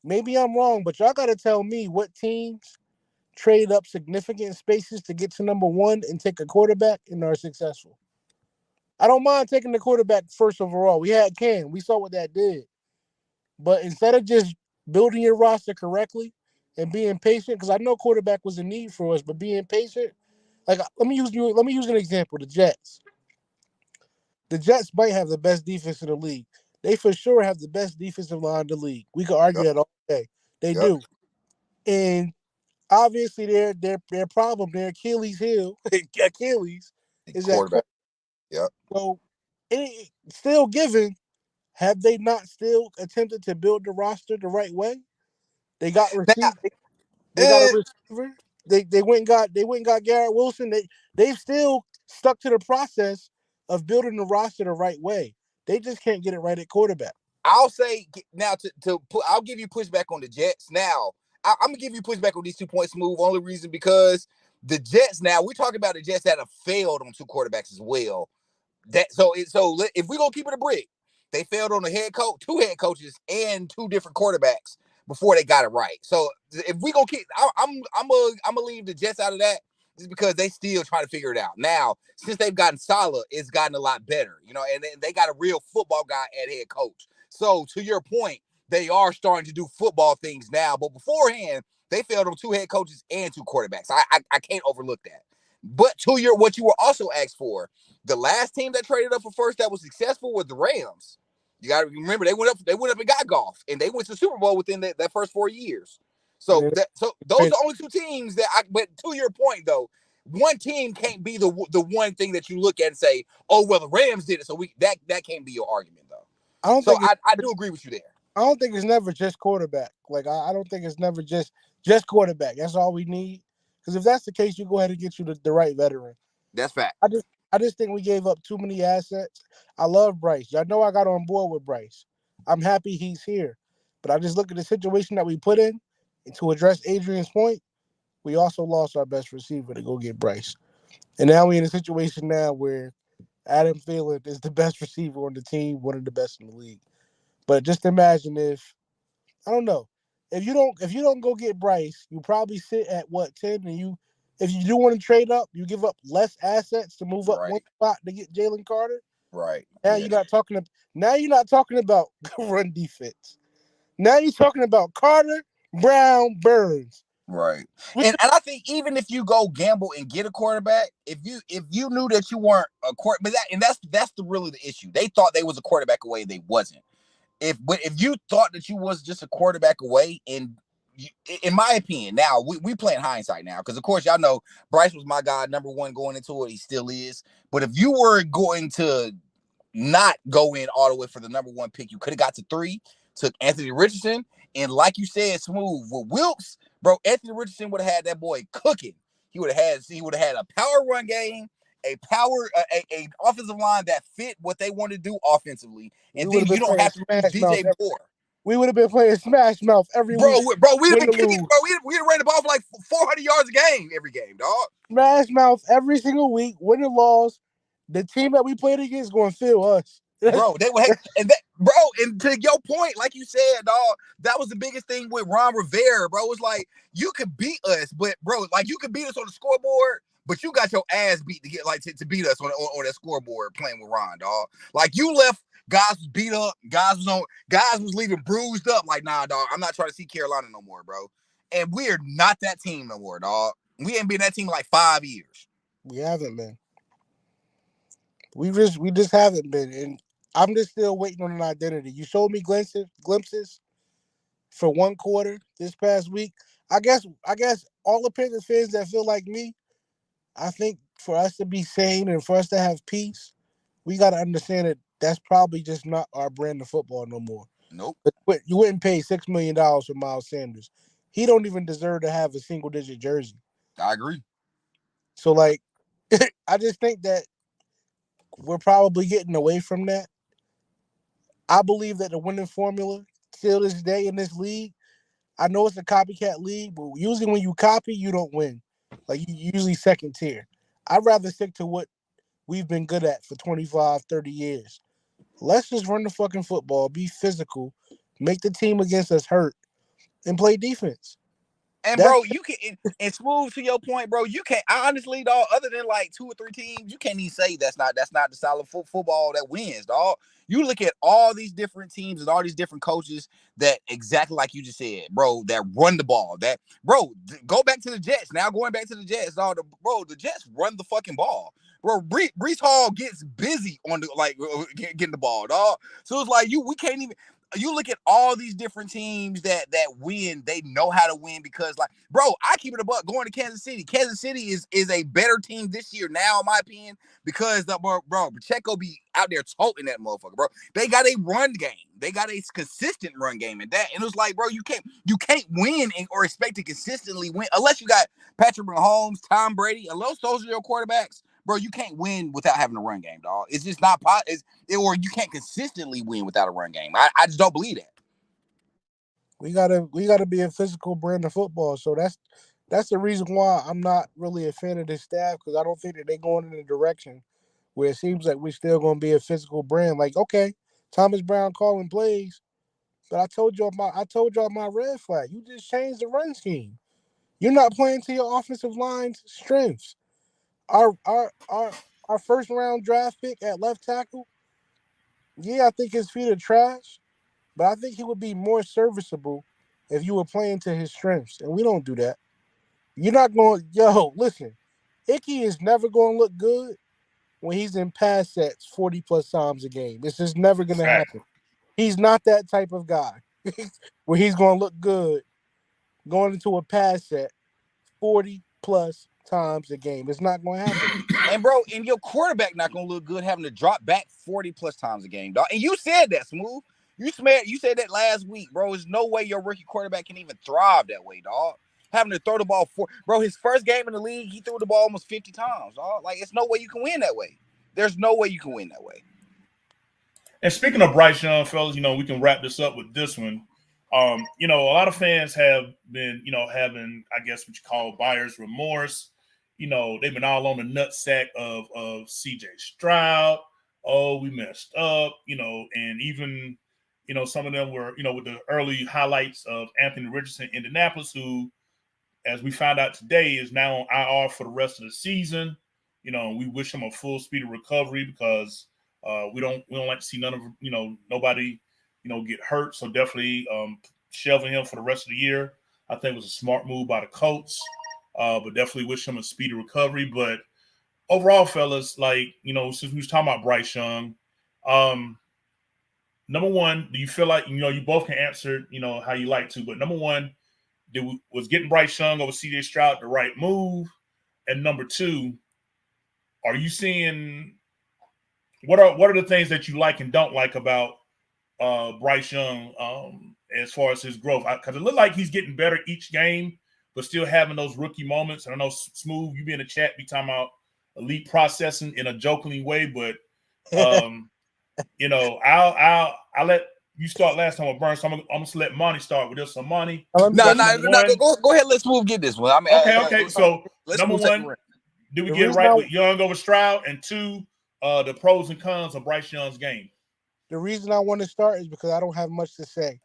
Maybe I'm wrong, but y'all got to tell me what teams trade up significant spaces to get to number 1 and take a quarterback and are successful. I don't mind taking the quarterback first overall. We had Cam. We saw what that did. But instead of just building your roster correctly and being patient, because I know quarterback was a need for us, but being patient, like let me use an example. The Jets. The Jets might have the best defense in the league. They for sure have the best defensive line in the league. We could argue that all day. They do. And obviously, their problem, their Achilles heel, is quarterback. Yep. So, still given, have they not still attempted to build the roster the right way? They got receivers. They got a receiver. They went and got Garrett Wilson. They've still stuck to the process of building the roster the right way. They just can't get it right at quarterback. I'll say now I'll give you pushback on the Jets now. I'm gonna give you pushback on these 2 points move. Only reason because the Jets now we're talking about the Jets that have failed on 2 quarterbacks as well. So if we're gonna keep it a brick, they failed on the head coach, 2 head coaches, and 2 different quarterbacks before they got it right. So if we gonna keep, I'm gonna leave the Jets out of that just because they still trying to figure it out. Now since they've gotten Saleh, it's gotten a lot better, and they got a real football guy at head coach. So to your point, they are starting to do football things now, but beforehand, they failed on 2 head coaches and 2 quarterbacks. I can't overlook that. But to what you were also asked for, the last team that traded up for first that was successful was the Rams. You got to remember they went up and got Goff, and they went to the Super Bowl within that first 4 years. So those are the only 2 teams that. But to your point though, one team can't be the one thing that you look at and say, oh well, the Rams did it, so that can't be your argument though. I do agree with you there. I don't think it's never just quarterback. Like I don't think it's never just quarterback. That's all we need. Because if that's the case, you go ahead and get you the right veteran. That's fact. I just think we gave up too many assets. I love Bryce. Y'all know I got on board with Bryce. I'm happy he's here. But I just look at the situation that we put in, and to address Adrian's point, we also lost our best receiver to go get Bryce. And now we're in a situation now where Adam Thielen is the best receiver on the team, one of the best in the league. But just imagine if I don't know. If you don't go get Bryce, you probably sit at what 10, and you if you do want to trade up, you give up less assets to move up one Right. spot to get Jalen Carter. Right. Now Yeah. you're not talking about run defense. Now you're talking about Carter, Brown, Burns. Right. We, And I think even if you go gamble and get a quarterback, if you knew that you weren't a quarterback, that's really the issue. They thought they was a quarterback away, they wasn't. If you thought that you was just a quarterback away, and you, in my opinion, now we playing hindsight now, because of course y'all know Bryce was my guy, number one going into it. He still is. But if you were going to not go in all the way for the number one pick, you could have got to 3, took Anthony Richardson, and like you said, Smooth with Wilkes, bro. Anthony Richardson would have had that boy cooking. He would have had a power run game, a offensive line that fit what they want to do offensively, and would then have been you don't playing have to use Smash Mouth. DJ Moore. We would have been playing Smash Mouth every week. We'd have Win been or kicking, lose. bro. We'd have ran the ball for like 400 yards a game every game, dog. Smash Mouth every single week. Win or loss. The team that we played against is going to feel us. Bro, they would and to your point, like you said, dog, that was the biggest thing with Ron Rivera, bro. It's like you could beat us, but bro, like you could beat us on the scoreboard, but you got your ass beat to get like to beat us on that scoreboard playing with Ron, dog. Like you left guys was beat up, guys was leaving bruised up. Like, nah, dog, I'm not trying to see Carolina no more, bro. And we're not that team no more, dog. We ain't been that team in like 5 years. We haven't been. We just haven't been, and I'm just still waiting on an identity. You showed me glimpses for one quarter this past week. I guess all the Panthers fans that feel like me, I think for us to be sane and for us to have peace, we got to understand that that's probably just not our brand of football no more. Nope. But you wouldn't pay $6 million for Miles Sanders. He don't even deserve to have a single digit jersey. I agree. So like, I just think that we're probably getting away from that. I believe that the winning formula still this day in this league, I know it's a copycat league, but usually when you copy, you don't win. Like you usually second tier. I'd rather stick to what we've been good at for 25, 30 years. Let's just run the fucking football, be physical, make the team against us hurt, and play defense. And That's bro, you can and Smooth, to your point, bro. You can't. I honestly, dog. Other than like 2 or 3 teams, you can't even say that's not the solid football that wins, dog. You look at all these different teams and all these different coaches that exactly like you just said, bro. That run the ball. That bro, go back to the Jets. Now going back to the Jets, dog. The Jets run the fucking ball, bro. Brees Hall gets busy on the getting the ball, dog. So it's like we can't even. You look at all these different teams that win, they know how to win because, like, bro, I keep it a buck going to Kansas City. Kansas City is a better team this year now, in my opinion, because bro, Pacheco be out there toting that motherfucker, bro. They got a run game. They got a consistent run game and that. And it was like, bro, you can't win or expect to consistently win unless you got Patrick Mahomes, Tom Brady, unless those are your quarterbacks. Bro, you can't win without having a run game, dog. It's just not or you can't consistently win without a run game. I just don't believe that. we gotta be a physical brand of football. So that's the reason why I'm not really a fan of this staff, because I don't think that they're going in a direction where it seems like we're still gonna be a physical brand. Like, okay, Thomas Brown calling plays, but I told y'all my red flag. You just changed the run scheme. You're not playing to your offensive line's strengths. Our first round draft pick at left tackle, yeah, I think his feet are trash, but I think he would be more serviceable if you were playing to his strengths. And we don't do that. You're not going, listen, Icky is never going to look good when he's in pass sets 40 plus times a game. It's just never going to happen. He's not that type of guy where he's going to look good going into a pass set 40 plus times a game. It's not going to happen. And bro, and your quarterback not gonna look good having to drop back 40 plus times a game, dog. And you said that, Smooth. You said that last week, bro. There's no way your rookie quarterback can even thrive that way, dog. Having to throw the ball bro. His first game in the league, he threw the ball almost 50 times, dog. Like, it's no way you can win that way. There's no way you can win that way. And speaking of Bryce Young, fellas, we can wrap this up with this one. A lot of fans have been, having, I guess, what you call buyer's remorse. They've been all on the nutsack of CJ Stroud. Oh, we messed up, and even, some of them were, with the early highlights of Anthony Richardson, Indianapolis, who, as we found out today, is now on IR for the rest of the season. We wish him a full speed of recovery because we don't like to see nobody, get hurt. So definitely shelving him for the rest of the year, I think was a smart move by the Colts. But definitely wish him a speedy recovery. But overall, fellas, since we was talking about Bryce Young, number one, do you feel like, you both can answer, how you like to, but number one, was getting Bryce Young over CJ Stroud the right move? And number two, are you seeing what are the things that you like and don't like about Bryce Young as far as his growth? Because it looked like he's getting better each game, but still having those rookie moments. And I know Smooth, you be in the chat, be talking about elite processing in a jokingly way, but I'll let you start last time with Burns, so I'm gonna let Monty start with this. So Monty, No. Go ahead. Let Smooth get this one. I mean, okay. So number one, did we get it right with Young over Stroud? And two, the pros and cons of Bryce Young's game. The reason I want to start is because I don't have much to say.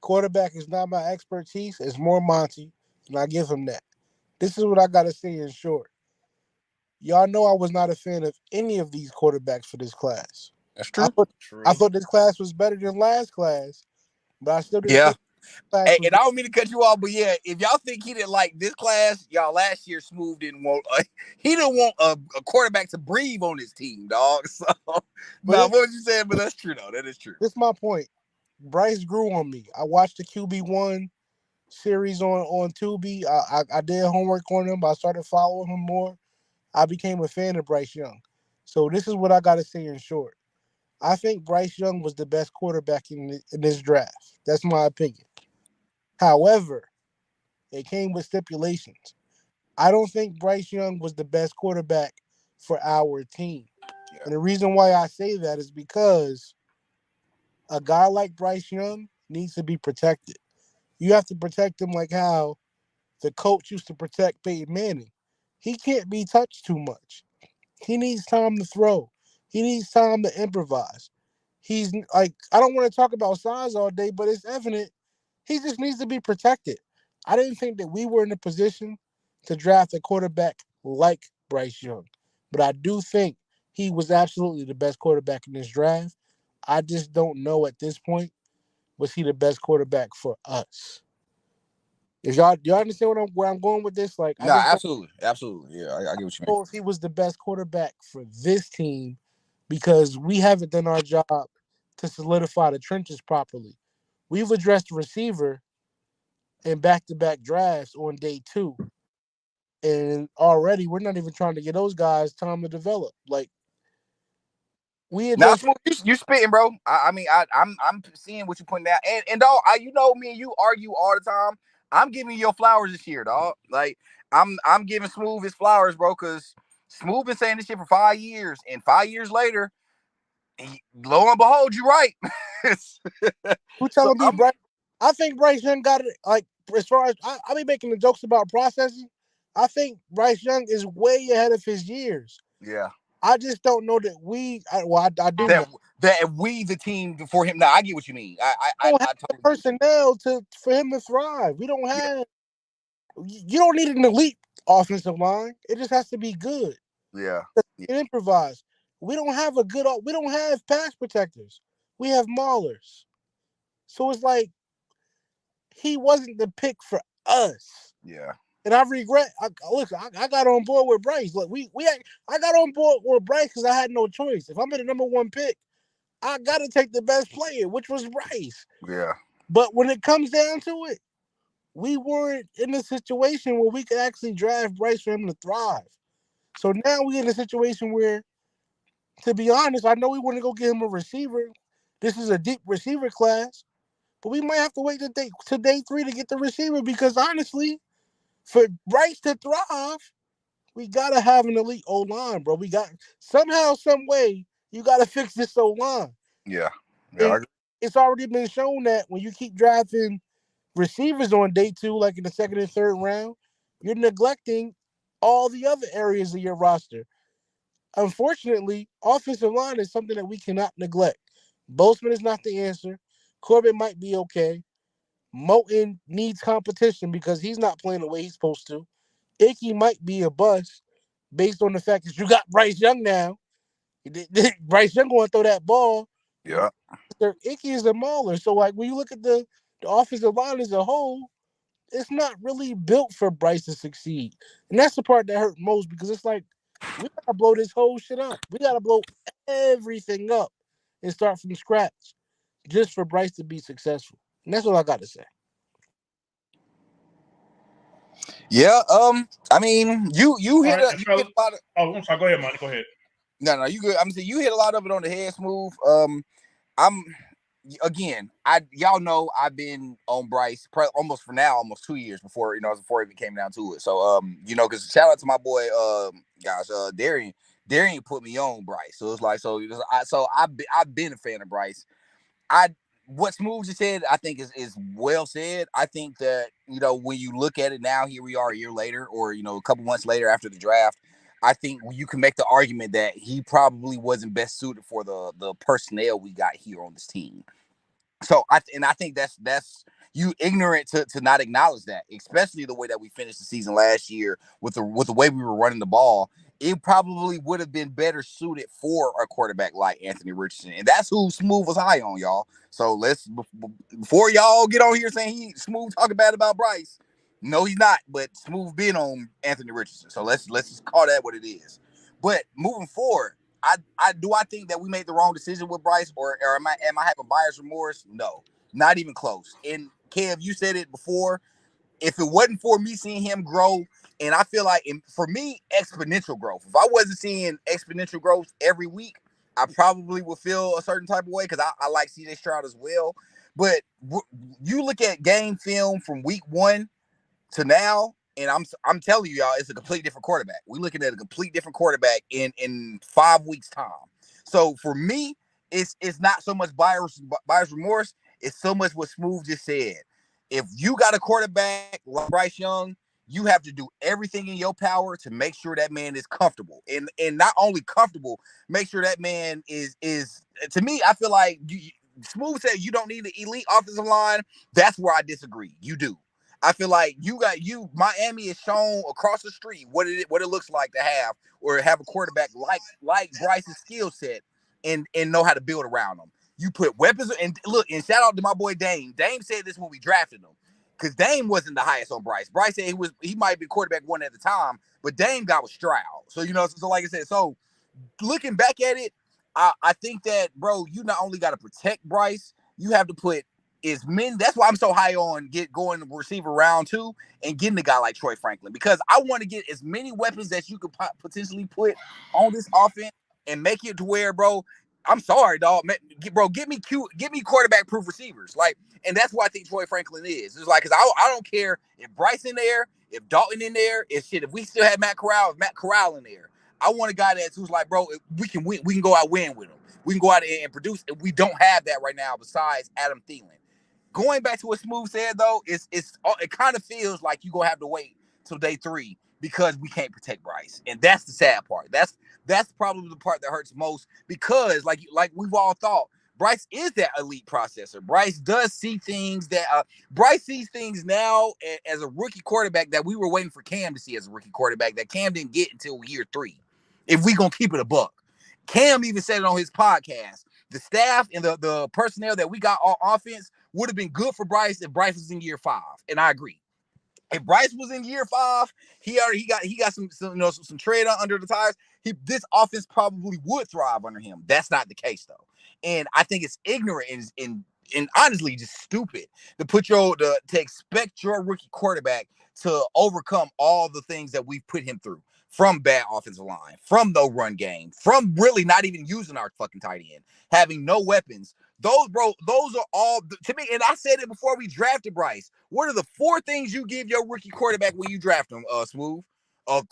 Quarterback is not my expertise. It's more Monty, and I give him that. This is what I got to say in short. Y'all know I was not a fan of any of these quarterbacks for this class. That's true. I thought this class was better than last class, but I still didn't think and I don't mean to cut you off, but yeah, if y'all think he didn't like this class, y'all last year Smooth didn't want he didn't want a quarterback to breathe on his team, dog. So what you saying? But that's true though. That is true. This is my point. Bryce grew on me. I watched the QB1 series on Tubi. I did homework on him. I started following him more. I became a fan of Bryce Young. So this is what I got to say in short. I think Bryce Young was the best quarterback in this draft. That's my opinion. However, it came with stipulations. I don't think Bryce Young was the best quarterback for our team. Yeah. And the reason why I say that is because a guy like Bryce Young needs to be protected. You have to protect him like how the coach used to protect Peyton Manning. He can't be touched too much. He needs time to throw. He needs time to improvise. He's like, I don't want to talk about size all day, but it's evident he just needs to be protected. I didn't think that we were in a position to draft a quarterback like Bryce Young, but I do think he was absolutely the best quarterback in this draft. I just don't know at this point, was he the best quarterback for us? If y'all understand where I'm going with this? Like, absolutely. Yeah, I get what you mean. If he was the best quarterback for this team, because we haven't done our job to solidify the trenches properly. We've addressed the receiver in back-to-back drafts on day 2. And already we're not even trying to get those guys time to develop. Like, now, you spitting, bro. I'm seeing what you're pointing out. And dog, me and you argue all the time. I'm giving you your flowers this year, dog. Like, I'm giving Smooth his flowers, bro, because Smooth been saying this shit for 5 years, and 5 years later, lo and behold, you're right. Who telling me, Bryce? I think Bryce Young got it. Like, as far as I be making the jokes about processing, I think Bryce Young is way ahead of his years. Yeah. I just don't know that I do that we the team for him. Now I get what you mean. I don't have the personnel for him to thrive. We don't have. You don't need an elite offensive line. It just has to be good. Yeah. Improvise. We don't have we don't have pass protectors. We have maulers. So it's like he wasn't the pick for us. Yeah. And I regret. I got on board with Bryce. Look, I got on board with Bryce because I had no choice. If I'm in the number 1 pick, I got to take the best player, which was Bryce. Yeah. But when it comes down to it, we weren't in a situation where we could actually draft Bryce for him to thrive. So now we're in a situation where, to be honest, I know we want to go get him a receiver. This is a deep receiver class, but we might have to wait to day 3 to get the receiver because honestly, for Bryce to thrive, we gotta have an elite O line, bro. We got somehow, some way, you gotta fix this O line. Yeah. Yeah. And it's already been shown that when you keep drafting receivers on day 2, like in the second and third round, you're neglecting all the other areas of your roster. Unfortunately, offensive line is something that we cannot neglect. Bozeman is not the answer. Corbin might be okay. Moten needs competition because he's not playing the way he's supposed to. Icky might be a bust based on the fact that you got Bryce Young now. Bryce Young going to throw that ball. Yeah. Icky is a mauler. So, like, when you look at the offensive line as a whole, it's not really built for Bryce to succeed. And that's the part that hurt most because it's like, we got to blow this whole shit up. We got to blow everything up and start from scratch just for Bryce to be successful. And that's what I got to say. Yeah. I mean, you All hit right, you hit fellas. a lot of. Oh, I'm sorry. Go ahead, Monty. Go ahead. No, you good. I'm saying you hit a lot of it on the head, Smooth. I'm again. Y'all know I've been on Bryce almost 2 years before it even came down to it. So because shout out to my boy, Darian. Darian put me on Bryce. So it's like I've been a fan of Bryce. What Smooth just said, I think is well said. I think that, when you look at it now, here we are a year later, or, a couple months later after the draft, I think you can make the argument that he probably wasn't best suited for the personnel we got here on this team. So I think that's you ignorant to not acknowledge that, especially the way that we finished the season last year with the way we were running the ball. It probably would have been better suited for a quarterback like Anthony Richardson, and that's who Smooth was high on, y'all. So before y'all get on here saying he Smooth talking bad about Bryce. No, he's not. But Smooth been on Anthony Richardson, so let's just call that what it is. But moving forward, I think that we made the wrong decision with Bryce, or am I having buyer's remorse? No, not even close. And Kev, you said it before. If it wasn't for me seeing him grow, and I feel like for me, exponential growth. If I wasn't seeing exponential growth every week, I probably would feel a certain type of way because I like CJ Stroud as well. But you look at game film from week 1 to now, and I'm telling you, y'all, it's a completely different quarterback. We're looking at a complete different quarterback in 5 weeks time. So for me, it's not so much buyer's remorse. It's so much what Smooth just said. If you got a quarterback like Bryce Young, you have to do everything in your power to make sure that man is comfortable, and not only comfortable, make sure that man is. To me, I feel like Smooth said you don't need an elite offensive line. That's where I disagree. You do. I feel like Miami has shown across the street what it looks like to have a quarterback like Bryce's skill set and know how to build around them. You put weapons and look, and shout out to my boy Dame. Dame said this when we drafted him. Because Dame wasn't the highest on Bryce. Bryce said he might be quarterback 1 at the time, but Dame got with Stroud. So like I said, so looking back at it, I think that, bro, you not only got to protect Bryce, you have to put as many. That's why I'm so high on going to receiver round 2 and getting a guy like Troy Franklin, because I want to get as many weapons that you could potentially put on this offense and make it to where, bro, I'm sorry, dog, bro, get me quarterback proof receivers, like, and that's what I think Troy Franklin is. It's like, because I don't care if Bryce in there, if Dalton in there, if we still have Matt Corral in there. I want a guy who's like, bro, we can win. We can go out win with him. We can go out and produce. And we don't have that right now besides Adam Thielen. Going back to what Smooth said, though, it kind of feels like you're going to have to wait till day 3 because we can't protect Bryce. And that's the sad part. That's probably the part that hurts most because, like we've all thought, Bryce is that elite processor. Bryce does see things that Bryce sees things now as a rookie quarterback that we were waiting for Cam to see as a rookie quarterback that Cam didn't get until year 3. If we gonna keep it a buck, Cam even said it on his podcast. The staff and the personnel that we got on offense would have been good for Bryce if Bryce was in year 5, and I agree. If Bryce was in year 5, he got some tread under the tires. This offense probably would thrive under him. That's not the case though, and I think it's ignorant and honestly just stupid to expect your rookie quarterback to overcome all the things that we've put him through. From bad offensive line, from no run game, from really not even using our fucking tight end, having no weapons. those are all to me. And I said it before we drafted Bryce. What are the 4 things you give your rookie quarterback when you draft him? Smooth, a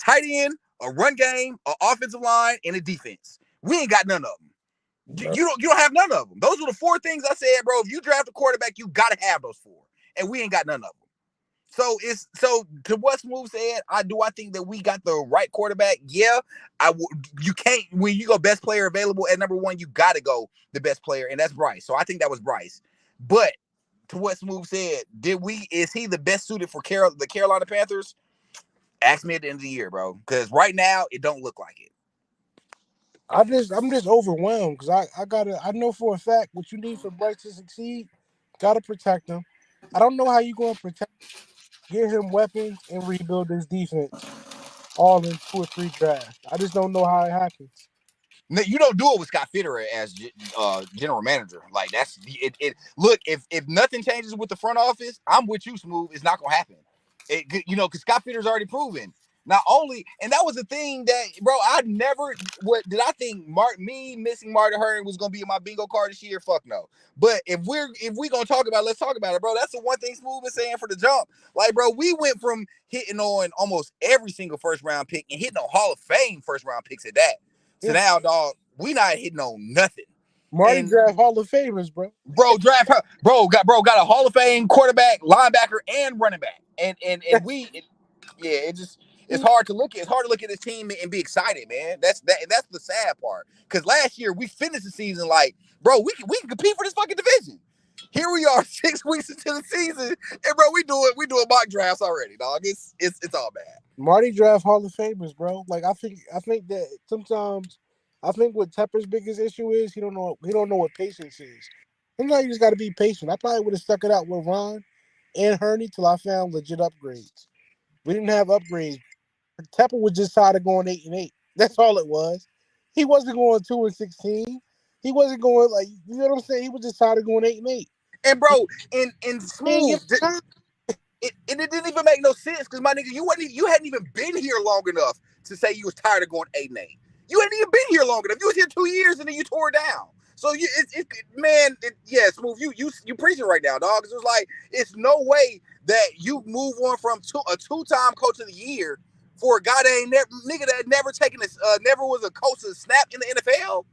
tight end, a run game, an offensive line, and a defense. We ain't got none of them. You don't have none of them. Those are the 4 things I said, bro. If you draft a quarterback, you gotta have those 4, and we ain't got none of them. So to what Smooth said. I think that we got the right quarterback. Yeah, you can't when you go best player available at number 1. You got to go the best player, and that's Bryce. So I think that was Bryce. But to what Smooth said, is he the best suited for the Carolina Panthers? Ask me at the end of the year, bro. Because right now it don't look like it. I'm just overwhelmed because I know for a fact what you need for Bryce to succeed. Got to protect him. I don't know how you going to protect, get him weapons, and rebuild his defense all in 2 or 3 drafts. I just don't know how it happens. You don't do it with Scott Fitterer as general manager. Like that's it. Look, if nothing changes with the front office, I'm with you, Smooth. It's not gonna happen. Because Scott Fitterer's already proven. Not only, and that was the thing that, bro, I think me missing Martin Herring was gonna be in my bingo card this year? Fuck no. But if we gonna talk about it, let's talk about it, bro. That's the one thing Smooth is saying for the jump. Like, bro, we went from hitting on almost every single first round pick and hitting on Hall of Fame first round picks at that. So now, dog, we not hitting on nothing. Marty draft Hall of Famers, bro. Bro, got a Hall of Fame quarterback, linebacker, and running back. And it's hard to look at. It's hard to look at this team and be excited, man. That's the sad part. Because last year we finished the season like, bro, we can compete for this fucking division. Here we are 6 weeks into the season, and bro, we doing mock drafts already, dog. It's all bad. Marty draft Hall of Famers, bro. Like I think that sometimes I think what Tepper's biggest issue is he don't know what patience is. Sometimes you just got to be patient. I probably would have stuck it out with Ron and Hurney till I found legit upgrades. We didn't have upgrades. Tepper was just tired of going 8-8. That's all it was. He wasn't going 2-16. He wasn't going like, you know what I'm saying. He was just tired of going 8-8. And bro, and Smooth, it didn't even make no sense because my nigga, you hadn't even been here long enough to say you was tired of going 8-8. You hadn't even been here long enough. You was here 2 years and then you tore down. So Smooth, you preaching right now, dog. It was like it's no way that you move on from a 2-time coach of the year for a guy that ain't never taken this, never was a coach of the snap in the NFL.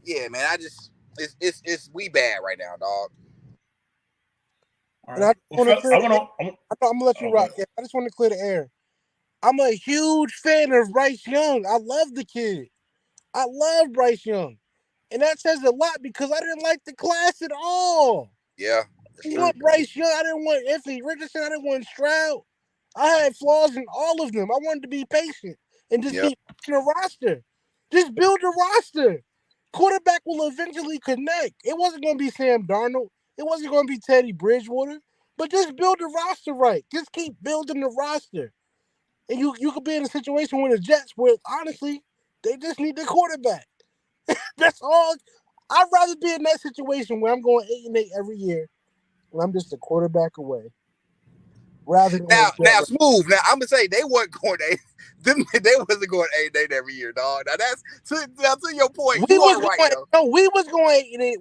Yeah, man, it's we bad right now, dog. All right. I'm gonna let you rock. Yeah, I just want to clear the air. I'm a huge fan of Bryce Young. I love the kid. I love Bryce Young. And that says a lot because I didn't like the class at all. Yeah. I want Bryce Young. I didn't want Anthony Richardson. I didn't want Stroud. I had flaws in all of them. I wanted to be patient and just keep building a roster. Just build a roster. Quarterback will eventually connect. It wasn't going to be Sam Darnold. It wasn't going to be Teddy Bridgewater. But just build the roster right. Just keep building the roster. And you could be in a situation with the Jets where, honestly, they just need the quarterback. That's all. I'd rather be in that situation where I'm going 8-8 every year when I'm just a quarterback away. Rather than now Smooth. Now I'm gonna say they wasn't going 8. They wasn't going 8-8 every year, dog. Now that's to your point. You are right, though. No, we was going 8-8.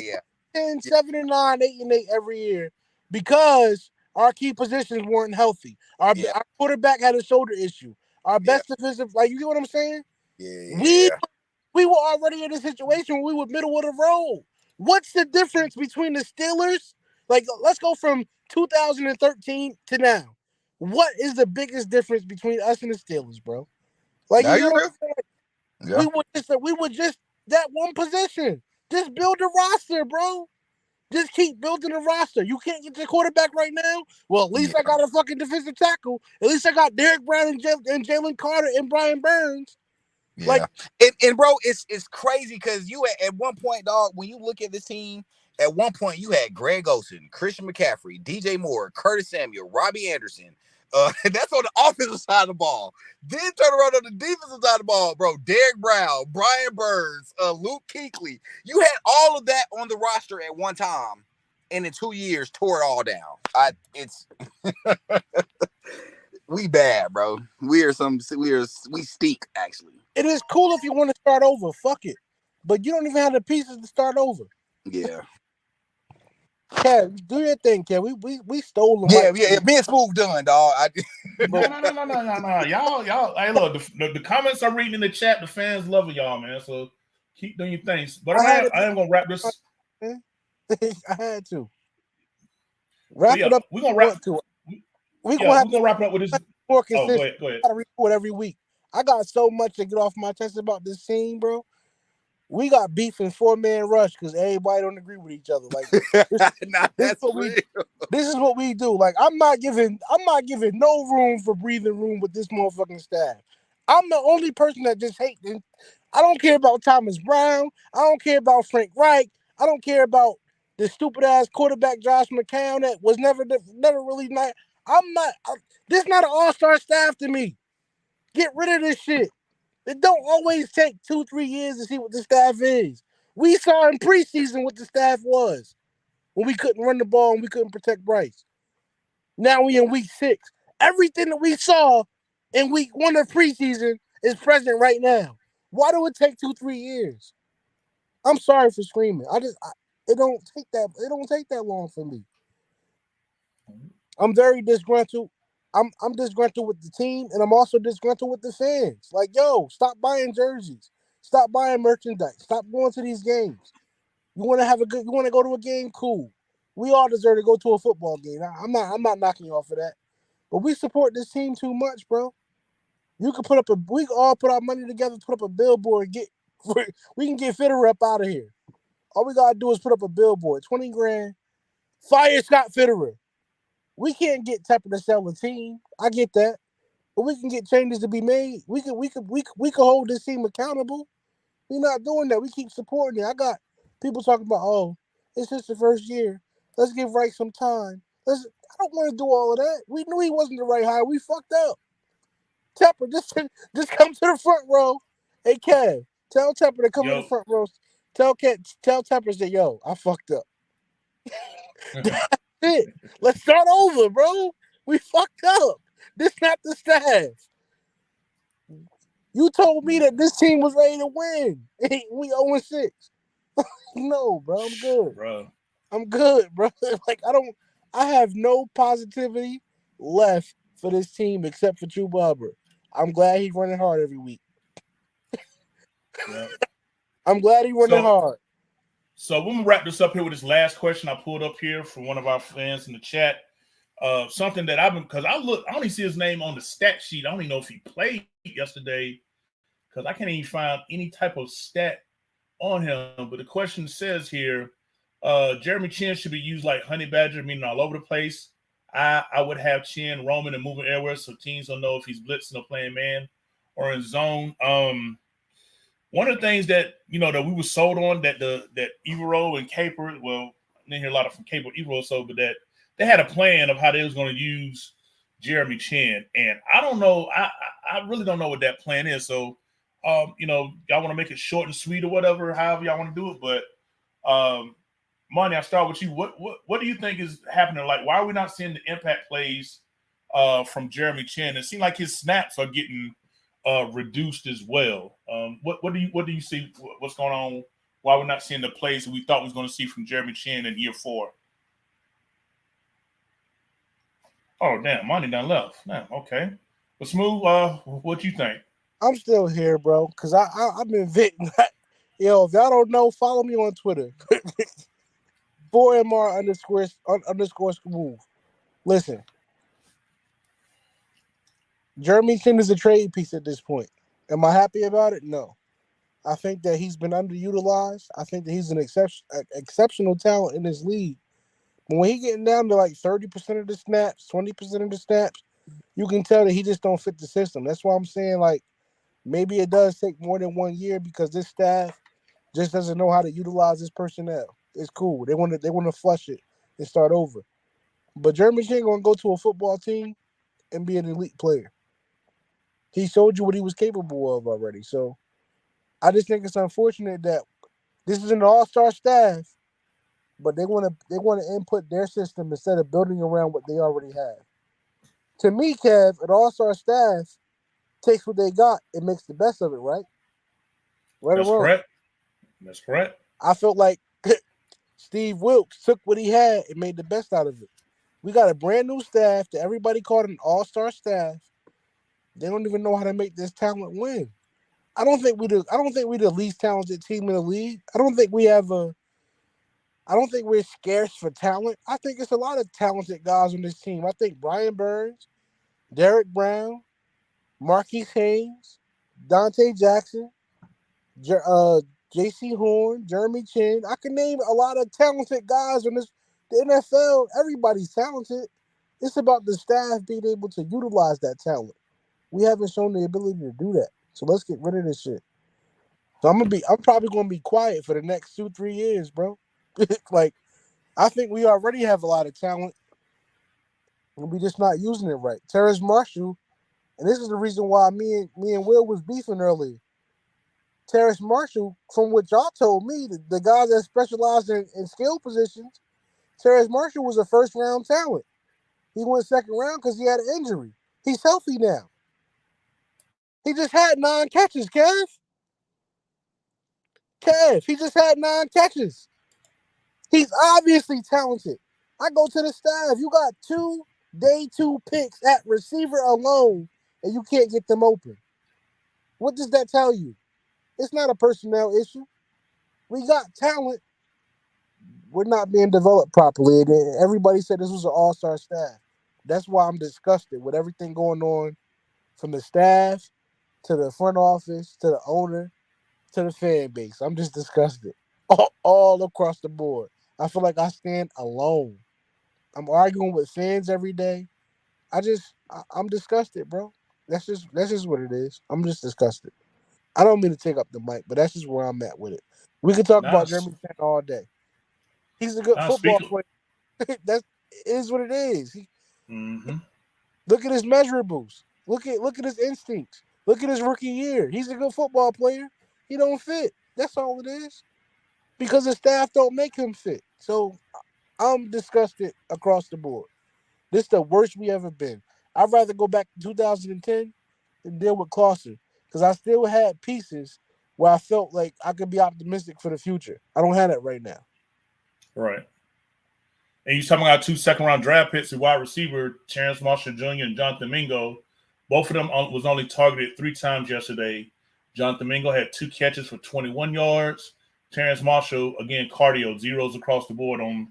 Yeah. 10, 7-9, 8-8 every year because our key positions weren't healthy. Our quarterback had a shoulder issue. Our best defensive, like, you get what I'm saying? Yeah. We were already in a situation where we were middle of the road. What's the difference between the Steelers? Like, let's go from 2013 to now. What is the biggest difference between us and the Steelers, bro? Like, we were just that one position. Just build a roster, bro. Just keep building a roster. You can't get the quarterback right now? Well, at least I got a fucking defensive tackle. At least I got Derek Brown and Jalen Carter and Brian Burns. Yeah. Like, and bro, it's crazy because you at one point, dog, when you look at this team, at one point you had Greg Olsen, Christian McCaffrey, DJ Moore, Curtis Samuel, Robbie Anderson. That's on the offensive side of the ball. Then turn around on the defensive side of the ball, bro. Derek Brown, Brian Burns, Luke Kuechly. You had all of that on the roster at one time, and in 2 years tore it all down. We bad, bro. We stink, actually. It is cool if you want to start over. Fuck it. but you don't even have the pieces to start over. Yeah. Kev, do your thing, Kev. We stole the Yeah, mic yeah, from yeah. Ben Smooth done, dog. No, bro. no, no, no, no, no, no. Y'all. Hey, look, the comments I'm reading in the chat, the fans love y'all, man. So keep doing your things. But I had I am gonna wrap this. it. I had to But wrap yeah, it up. we're gonna If you wrap. want to? We Yeah, gonna have we're to gonna wrap it up with this. be more Oh, go consistent. ahead, go ahead. I gotta record every week. I got so much to get off my chest about this team, bro. We got beef in 4-man rush because everybody don't agree with each other. Like this, Nah, this that's what we real. this is what we do. Like I'm not giving no room for breathing room with this motherfucking staff. I'm the only person that just hates. I don't care about Thomas Brown. I don't care about Frank Reich. I don't care about the stupid ass quarterback Josh McCown that was never really nice. This not an all-star staff to me. Get rid of this shit. It don't always take 2-3 years to see what the staff is. We saw in preseason what the staff was when we couldn't run the ball and we couldn't protect Bryce. Now we in week 6. Everything that we saw in week 1 of preseason is present right now. Why do it take 2-3 years? I'm sorry for screaming. It don't take that long for me. I'm very disgruntled. I'm disgruntled with the team, and I'm also disgruntled with the fans. Like, yo, stop buying jerseys, stop buying merchandise, stop going to these games. You want to you want to go to a game, cool. We all deserve to go to a football game. I'm not knocking you off for that, but we support this team too much, bro. We can all put our money together, put up a billboard, and get we can get Fitterer up out of here. All we gotta do is put up a billboard, 20 grand. Fire Scott Fitterer. We can't get Tepper to sell the team. I get that. But we can get changes to be made. We can hold this team accountable. We're not doing that. We keep supporting it. I got people talking about, oh, it's just the first year. Let's give Wright some time. I don't want to do all of that. We knew he wasn't the right hire. We fucked up. Tepper, just come to the front row. Hey Kev, tell Tepper to come to the Yo. front row. Tell Tepper that, yo, I fucked up. That's it. Let's start over, bro. We fucked up. This not the staff. You told me that this team was ready to win. We 0-6. No, bro. I'm good. Bro. I'm good, bro. Like I have no positivity left for this team except for True Barber. I'm glad he's running hard every week. Yeah. I'm glad he's running So hard. So we're gonna wrap this up here with this last question I pulled up here from one of our fans in the chat. Something that I've been because I only see his name on the stat sheet. I don't even know if he played yesterday because I can't even find any type of stat on him. But the question says here, Jeremy Chin should be used like honey badger, meaning all over the place. I would have Chin roaming and moving everywhere so teams don't know if he's blitzing or playing man or in zone. One of the things that that we were sold on that Evero and Caper, well, I didn't hear a lot of from Caper Evero sold, but that they had a plan of how they was going to use Jeremy Chin, and I don't know, I really don't know what that plan is. So, y'all want to make it short and sweet or whatever, however y'all want to do it. But, Monty, I'll start with you. What do you think is happening? Like, why are we not seeing the impact plays from Jeremy Chin? It seems like his snaps are getting reduced as well. What do you see? What's going on? Why we're not seeing the plays that we thought we was going to see from Jeremy Chin in year 4? Oh damn, Monty done left. Damn, okay. But Smooth, what you think? I'm still here, bro, because I've been venting. Yo, if y'all don't know, follow me on Twitter. 4MR underscore move. Listen, Jeremy Chin is a trade piece at this point. Am I happy about it? No. I think that he's been underutilized. I think that he's an exceptional talent in this league. But when he getting down to like 30% of the snaps, 20% of the snaps, you can tell that he just don't fit the system. That's why I'm saying, like, maybe it does take more than 1 year because this staff just doesn't know how to utilize this personnel. It's cool. They want to flush it and start over. But Jeremy Chin gonna go to a football team and be an elite player. He showed you what he was capable of already. So I just think it's unfortunate that this is an all-star staff, but they want to input their system instead of building around what they already have. To me, Kev, an all-star staff takes what they got and makes the best of it, right? Right or That's wrong? correct. That's correct. I felt like Steve Wilkes took what he had and made the best out of it. We got a brand new staff that everybody called an all-star staff. They don't even know how to make this talent win. I don't think we're the least talented team in the league. I don't think we're scarce for talent. I think it's a lot of talented guys on this team. I think Brian Burns, Derek Brown, Marquise Haynes, Dante Jackson, J.C. Horn, Jeremy Chin. I can name a lot of talented guys on this. The NFL, everybody's talented. It's about the staff being able to utilize that talent. We haven't shown the ability to do that. So let's get rid of this shit. So I'm probably gonna be quiet for the next 2-3 years, bro. Like I think we already have a lot of talent and we just not using it right. Terrace Marshall, and this is the reason why me and Will was beefing earlier. Terrace Marshall, from what y'all told me, the guys that specialize in skill positions, Terrace Marshall was a first round talent. He went second round because he had an injury. He's healthy now. He just had 9 catches, Kev, he just had 9 catches. He's obviously talented. I go to the staff. You got 2 day 2 picks at receiver alone, and you can't get them open. What does that tell you? It's not a personnel issue. We got talent. We're not being developed properly. And everybody said this was an all-star staff. That's why I'm disgusted with everything going on from the staff to the front office to the owner to the fan base. I'm just disgusted all across the board. I feel like I stand alone. I'm arguing with fans every day. I'm disgusted, bro. That's just what it is. I'm just disgusted. I don't mean to take up the mic, but that's just where I'm at with it. We could talk Now, about Jeremy Chan all day. He's a good now football speak. player. That's it is what it is. Mm-hmm. Look at his measurables. Look at his instincts. Look at his rookie year. He's a good football player. He don't fit. That's all it is. Because the staff don't make him fit. So I'm disgusted across the board. This is the worst we ever been. I'd rather go back to 2010 than deal with Clausen because I still had pieces where I felt like I could be optimistic for the future. I don't have that right now. Right. And you talking about 2 second round draft picks, the wide receiver, Terrence Marshall Jr. and Jonathan Mingo. Both of them was only targeted 3 times yesterday. Jonathan Mingo had 2 catches for 21 yards. Terrence Marshall, again, cardio, zeros across the board on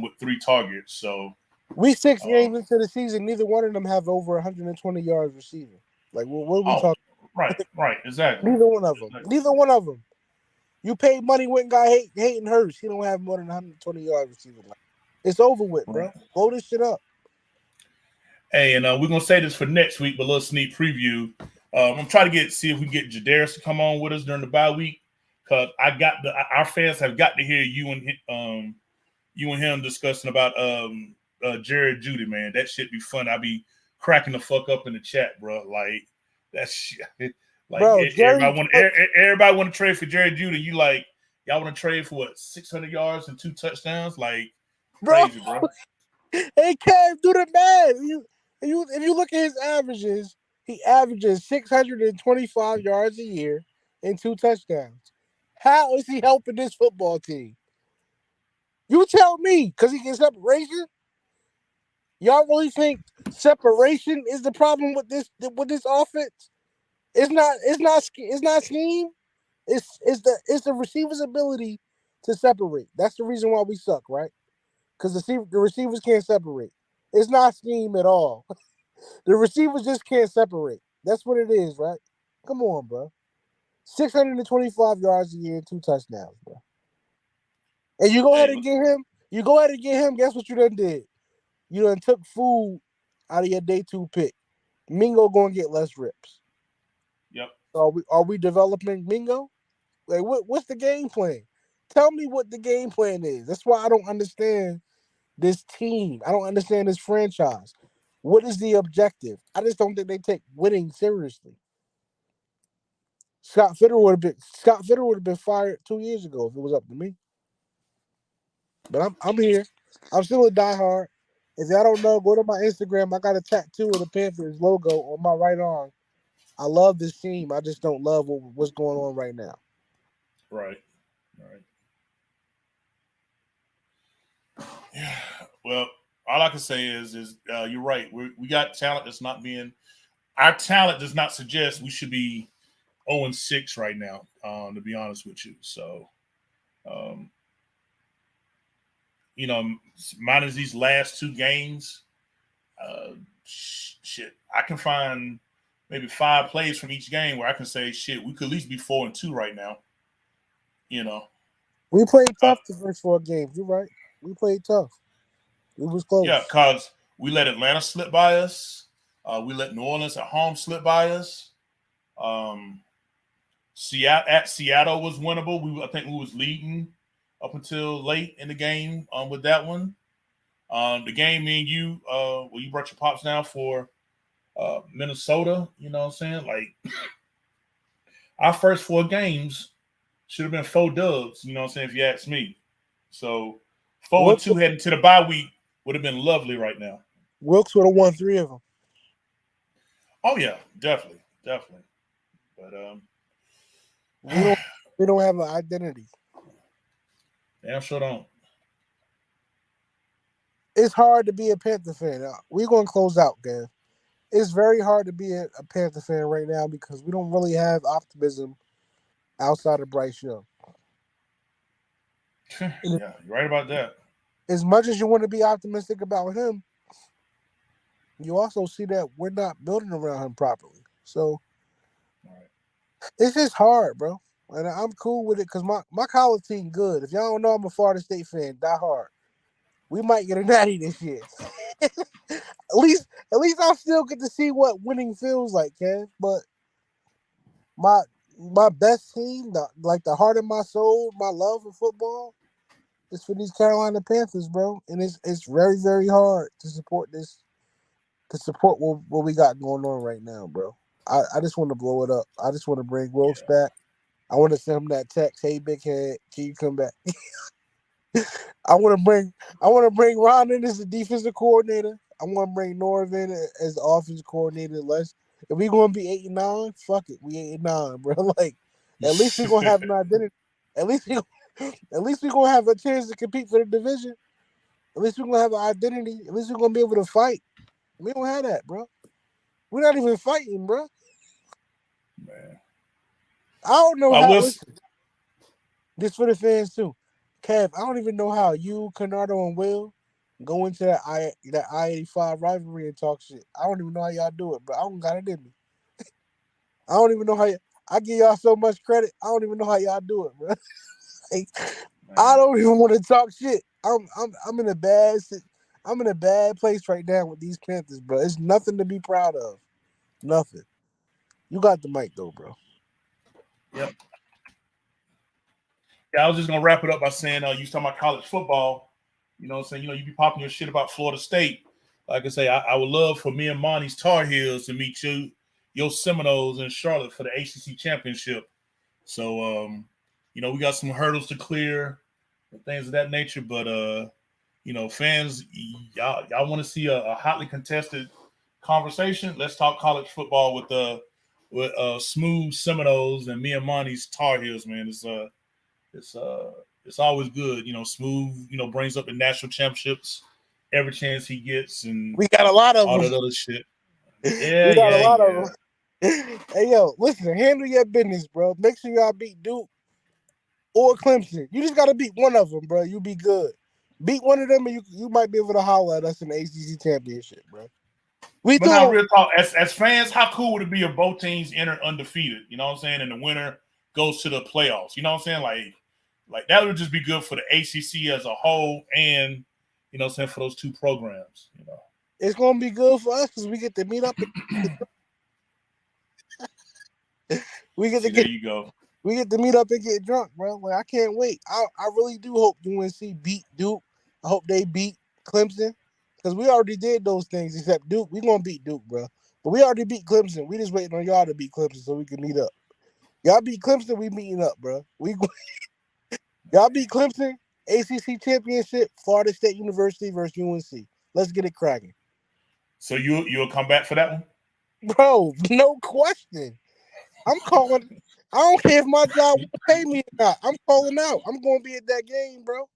with 3 targets. So We 6 games into the season, neither one of them have over 120 yards receiving. Like, what are we oh, talking? right, exactly. Neither one of them. Neither one of them. You paid money, went and got Hayden Hurst. He don't have more than 120 yards receiving. It's over with, bro. Right. Blow this shit up. Hey, and we're gonna say this for next week, but a little sneak preview. I'm trying to see if we can get Jadaris to come on with us during the bye week because our fans have got to hear you and him discussing about Jared Judy, man. That shit be fun. I be cracking the fuck up in the chat, bro. Like that shit. Like bro, everybody want to trade for Jared Judy. You like y'all want to trade for what 600 yards and 2 touchdowns? Like crazy, bro. Hey, Kev, do the math. If you look at his averages, he averages 625 yards a year and 2 touchdowns. How is he helping this football team? You tell me, because he gets separation. Y'all really think separation is the problem with this offense? It's not scheme. It's the receiver's ability to separate. That's the reason why we suck, right? Because the receivers can't separate. It's not scheme at all. The receivers just can't separate. That's what it is, right? Come on, bro. 625 yards a year and 2 touchdowns, bro. And you go ahead Hey, and get him. You go ahead and get him. Guess what you done did? You done took food out of your day 2 pick. Mingo gonna get less rips. yep. Are we developing Mingo? Like what's the game plan? Tell me what the game plan is. That's why I don't understand this team. I don't understand this franchise. What is the objective? I just don't think they take winning seriously. Scott Fitter would have been fired 2 years ago if it was up to me. But I'm here. I'm still a diehard. If y'all don't know, go to my Instagram. I got a tattoo of the Panthers logo on my right arm. I love this team. I just don't love what's going on right now. Right. right. Yeah. Well, all I can say is you're right. We got talent that's not being. Our talent does not suggest we should be 0-6 right now. To be honest with you, so um, minus these last two games, shit, I can find maybe 5 plays from each game where I can say, shit, we could at least be 4-2 right now. You know, We played uh, tough the first 4 games. You're right. We played tough. It was yeah, close. because we let Atlanta slip by us. We let New Orleans at home slip by us. Um, Seattle was winnable. I think we was leading up until late in the game with that one. The game, me and you, well, you brought your pops down for Minnesota. You know what I'm saying? Like our first 4 games should have been 4 dubs. You know what I'm saying? If you ask me, so four and Wilkes, two heading to the bye week would have been lovely right now. Wilkes would have won 3 of them. Oh yeah, definitely, definitely. But We don't. We don't have an identity. damn sure don't. It's hard to be a Panther fan. We're gonna close out, Gav. It's very hard to be a Panther fan right now because we don't really have optimism outside of Bryce Young. And Yeah, you're right about that. as much as you want to be optimistic about him, you also see that we're not building around him properly. So Right. it's just hard, bro. And I'm cool with it because my college team good. If y'all don't know, I'm a Florida State fan, die hard. We might get a natty this year. At least I still get to see what winning feels like, Kev. But my my best team, the heart of my soul, my love for football, is for these Carolina Panthers, bro. And it's very very hard to support this, to support what we got going on right now, bro. I just want to blow it up. I just want to bring Wilkes Yeah. back. I want to send him that text. Hey, big head, can you come back? I want to bring Ron in as the defensive coordinator. I want to bring Norv in as the offensive coordinator. If we gonna be 8-9, fuck it, we 8-9, bro. Like, at least we gonna have an identity. At least we, at least we gonna have a chance to compete for the division. At least we gonna have an identity. At least we gonna be able to fight. We don't have that, bro. We're not even fighting, bro. Man. I don't know I how. will. Listen, this for the fans too. Kev, I don't even know how you, Canardo, and Will go into that I-85 rivalry and talk shit. I don't even know how y'all do it, but I don't got it in me. I don't even know how I give y'all so much credit. I don't even know how y'all do it, bro. Like, I Man. don't even want to talk shit. I'm in a I'm in a bad place right now with these Panthers, bro. It's nothing to be proud of. Nothing. You got the mic though, bro. Yep. Yeah, I was just gonna wrap it up by saying, you was talking about college football. You know what I'm saying? You be popping your shit about Florida State. Like I say, I would love for me and Monty's Tar Heels to meet your Seminoles in Charlotte for the ACC championship. So, we got some hurdles to clear and things of that nature. But fans, y'all want to see a hotly contested conversation? Let's talk college football with smooth Seminoles and me and Monty's Tar Heels, man. It's it's always good. Smooth, brings up the national championships every chance he gets and We got a lot of all them. that other shit. We Yeah, got a yeah, lot of yeah. them. Hey yo, listen, handle your business, bro. Make sure y'all beat Duke or Clemson. You just gotta beat one of them, bro. You'll be good. Beat one of them, and you might be able to holler at us in the ACC championship, bro. We But doing now, it. real talk, as fans, how cool would it be if both teams enter undefeated? You know what I'm saying? And the winner goes to the playoffs. You know what I'm saying? Like that would just be good for the ACC as a whole, and what I'm saying, for those two programs. It's gonna be good for us because we get to meet up. We get to See, there get you go. we get to meet up and get drunk, bro. Like, I can't wait. I really do hope UNC beat Duke. I hope they beat Clemson because we already did those things. Except Duke, we gonna beat Duke, bro. But we already beat Clemson. We just waiting on y'all to beat Clemson so we can meet up. Y'all beat Clemson, we meeting up, bro. Y'all beat Clemson, ACC championship, Florida State University versus UNC. Let's get it cracking, So you'll come back for that one? bro. No question. I'm calling. I don't care if my job will pay me or not. I'm calling out. I'm going to be at that game, bro.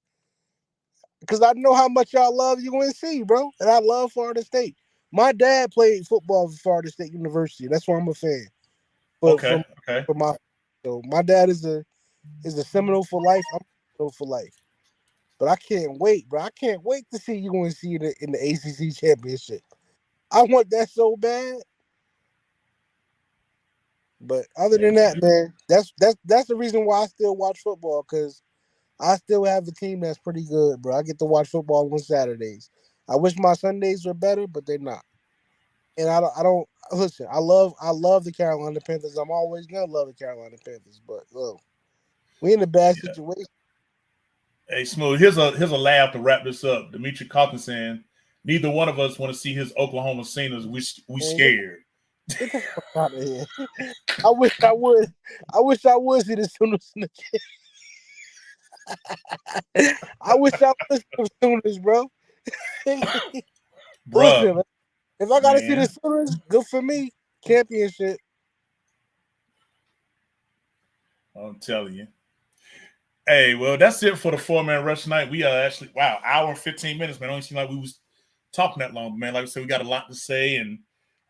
Because I know how much y'all love UNC, bro. And I love Florida State. My dad played football for Florida State University. That's why I'm a fan. But Okay. Okay. for my so my dad is a Seminole for life. I'm a Seminole for life. But I can't wait, bro. I can't wait to see UNC in the ACC championship. I want that so bad. But other Hey, than that, man, that's the reason why I still watch football, because I still have a team that's pretty good, bro. I get to watch football on Saturdays. I wish my Sundays were better, but they're not. And I don't listen. I love the Carolina Panthers. I'm always gonna love the Carolina Panthers, but look, we in a bad yeah. situation. Hey, Smooth. Here's a laugh to wrap this up. Demetri Calkin saying, neither one of us want to see his Oklahoma seniors. We Man, scared. get the fuck out of here. I wish I would. I wish I would see the Sooners in the I wish I would see the Sooners, bro. Bruh, Listen, if I gotta see the man. Sooners, good for me. Championship. I'm telling you. Hey, well, that's it for the 4-man rush tonight. We are actually, wow, hour and 15 minutes, man. It don't seem like we was talking that long, man. Like I said, we got a lot to say, and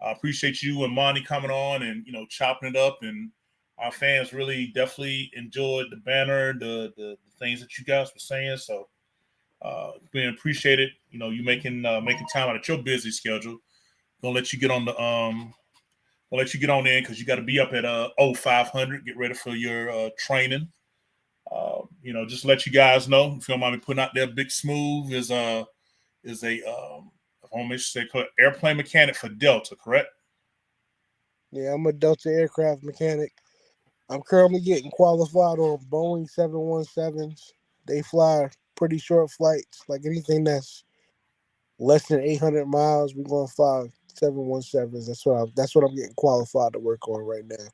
I appreciate you and Monty coming on and, chopping it up. And our fans really definitely enjoyed the banner, the things that you guys were saying. So being appreciated, you making time out of your busy schedule. Gonna let you get on the gonna let you get on in because you got to be up at 0500, get ready for your training. Just let you guys know, if you don't mind me putting out there, Big Smooth is a if I want to say airplane mechanic for Delta, correct? Yeah, I'm a Delta aircraft mechanic. I'm currently getting qualified on Boeing 717s. They fly pretty short flights. Like anything that's less than 800 miles, we're gonna fly 717s. That's what I'm getting qualified to work on right now.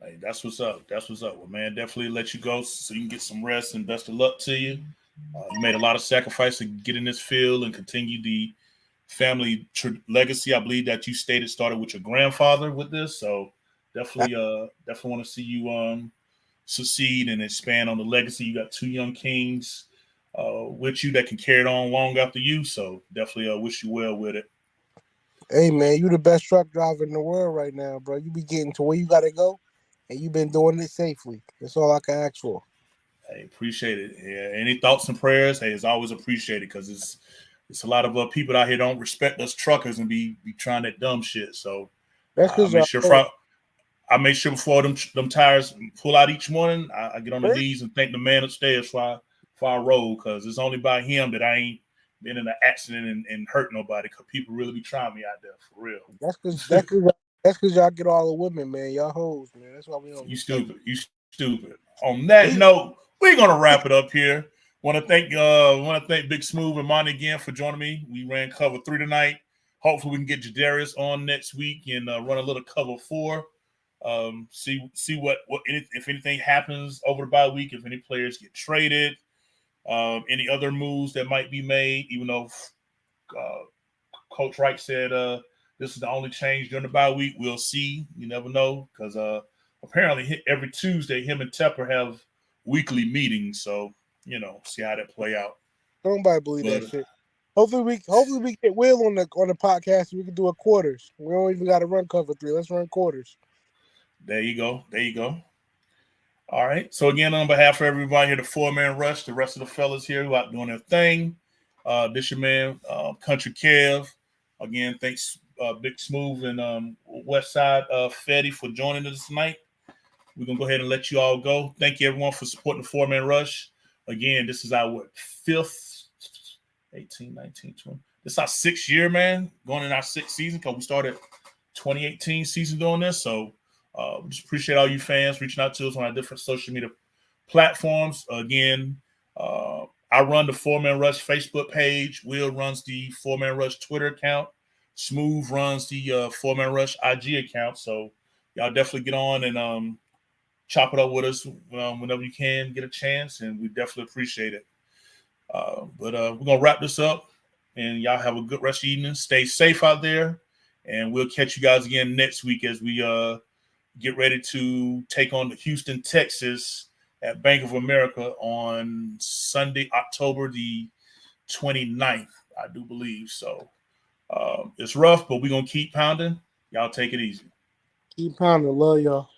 Hey, that's what's up. That's what's up. Well, man, definitely let you go so you can get some rest, and best of luck to you. You made a lot of sacrifice to get in this field and continue the family legacy. I believe that you stated started with your grandfather with this, so definitely want to see you succeed and expand on the legacy. You got two young kings with you that can carry it on long after you, so definitely wish you well with it. Hey man, you the best truck driver in the world right now, bro. You be getting to where you gotta go, and you been doing it safely. That's all I can ask for. Hey, appreciate it. Yeah, any thoughts and prayers? Hey, it's always appreciated because it's a lot of people out here don't respect us truckers and be trying that dumb shit. So That's I because make y'all. sure Oh, I make sure before them tires pull out each morning, I get on the man, knees and thank the man upstairs for I roll, because it's only by him that I ain't been in an accident and hurt nobody, because people really be trying me out there for that's because real. y'all get all the women, man. Y'all hoes, man. That's why we don't You respect. stupid. You stupid. On that note, we're gonna wrap it up here. Want to thank Big Smooth and Monty again for joining me. We ran cover 3 tonight. Hopefully we can get Jadarius on next week and run a little cover 4. See what if anything happens over the bye week, if any players get traded, any other moves that might be made. Even though uh, Coach Wright said this is the only change during the bye week, we'll see. You never know, because apparently every Tuesday him and Tepper have weekly meetings. So see how that play out. Nobody believe But that shit. Hopefully we get Will on the podcast. And we can do a quarters. We don't even got to run cover 3. Let's run quarters. there you go. There you go. All right. So again, on behalf of everybody here, the 4-man rush, the rest of the fellas here who out doing their thing. This your man, Country Kev. Again, thanks Big Smooth and West Side Fetty for joining us tonight. We're gonna go ahead and let you all go. Thank you everyone for supporting the 4-man rush. Again, this is our fifth, 18, 19, 20. This is our 6th year, man. Going in our 6th season, because we started 2018 season doing this. So we just appreciate all you fans reaching out to us on our different social media platforms. Again, I run the 4-man rush Facebook page. Will runs the 4-man rush Twitter account. Smooth runs the 4-man rush IG account. So y'all definitely get on and chop it up with us whenever you can get a chance, and we definitely appreciate it. But we're gonna wrap this up, and y'all have a good rest of the evening. Stay safe out there, and we'll catch you guys again next week as we get ready to take on the Houston, Texas at Bank of America on Sunday, October the 29th, I do believe. So it's rough, but we're going to keep pounding. Y'all take it easy. Keep pounding. Love y'all.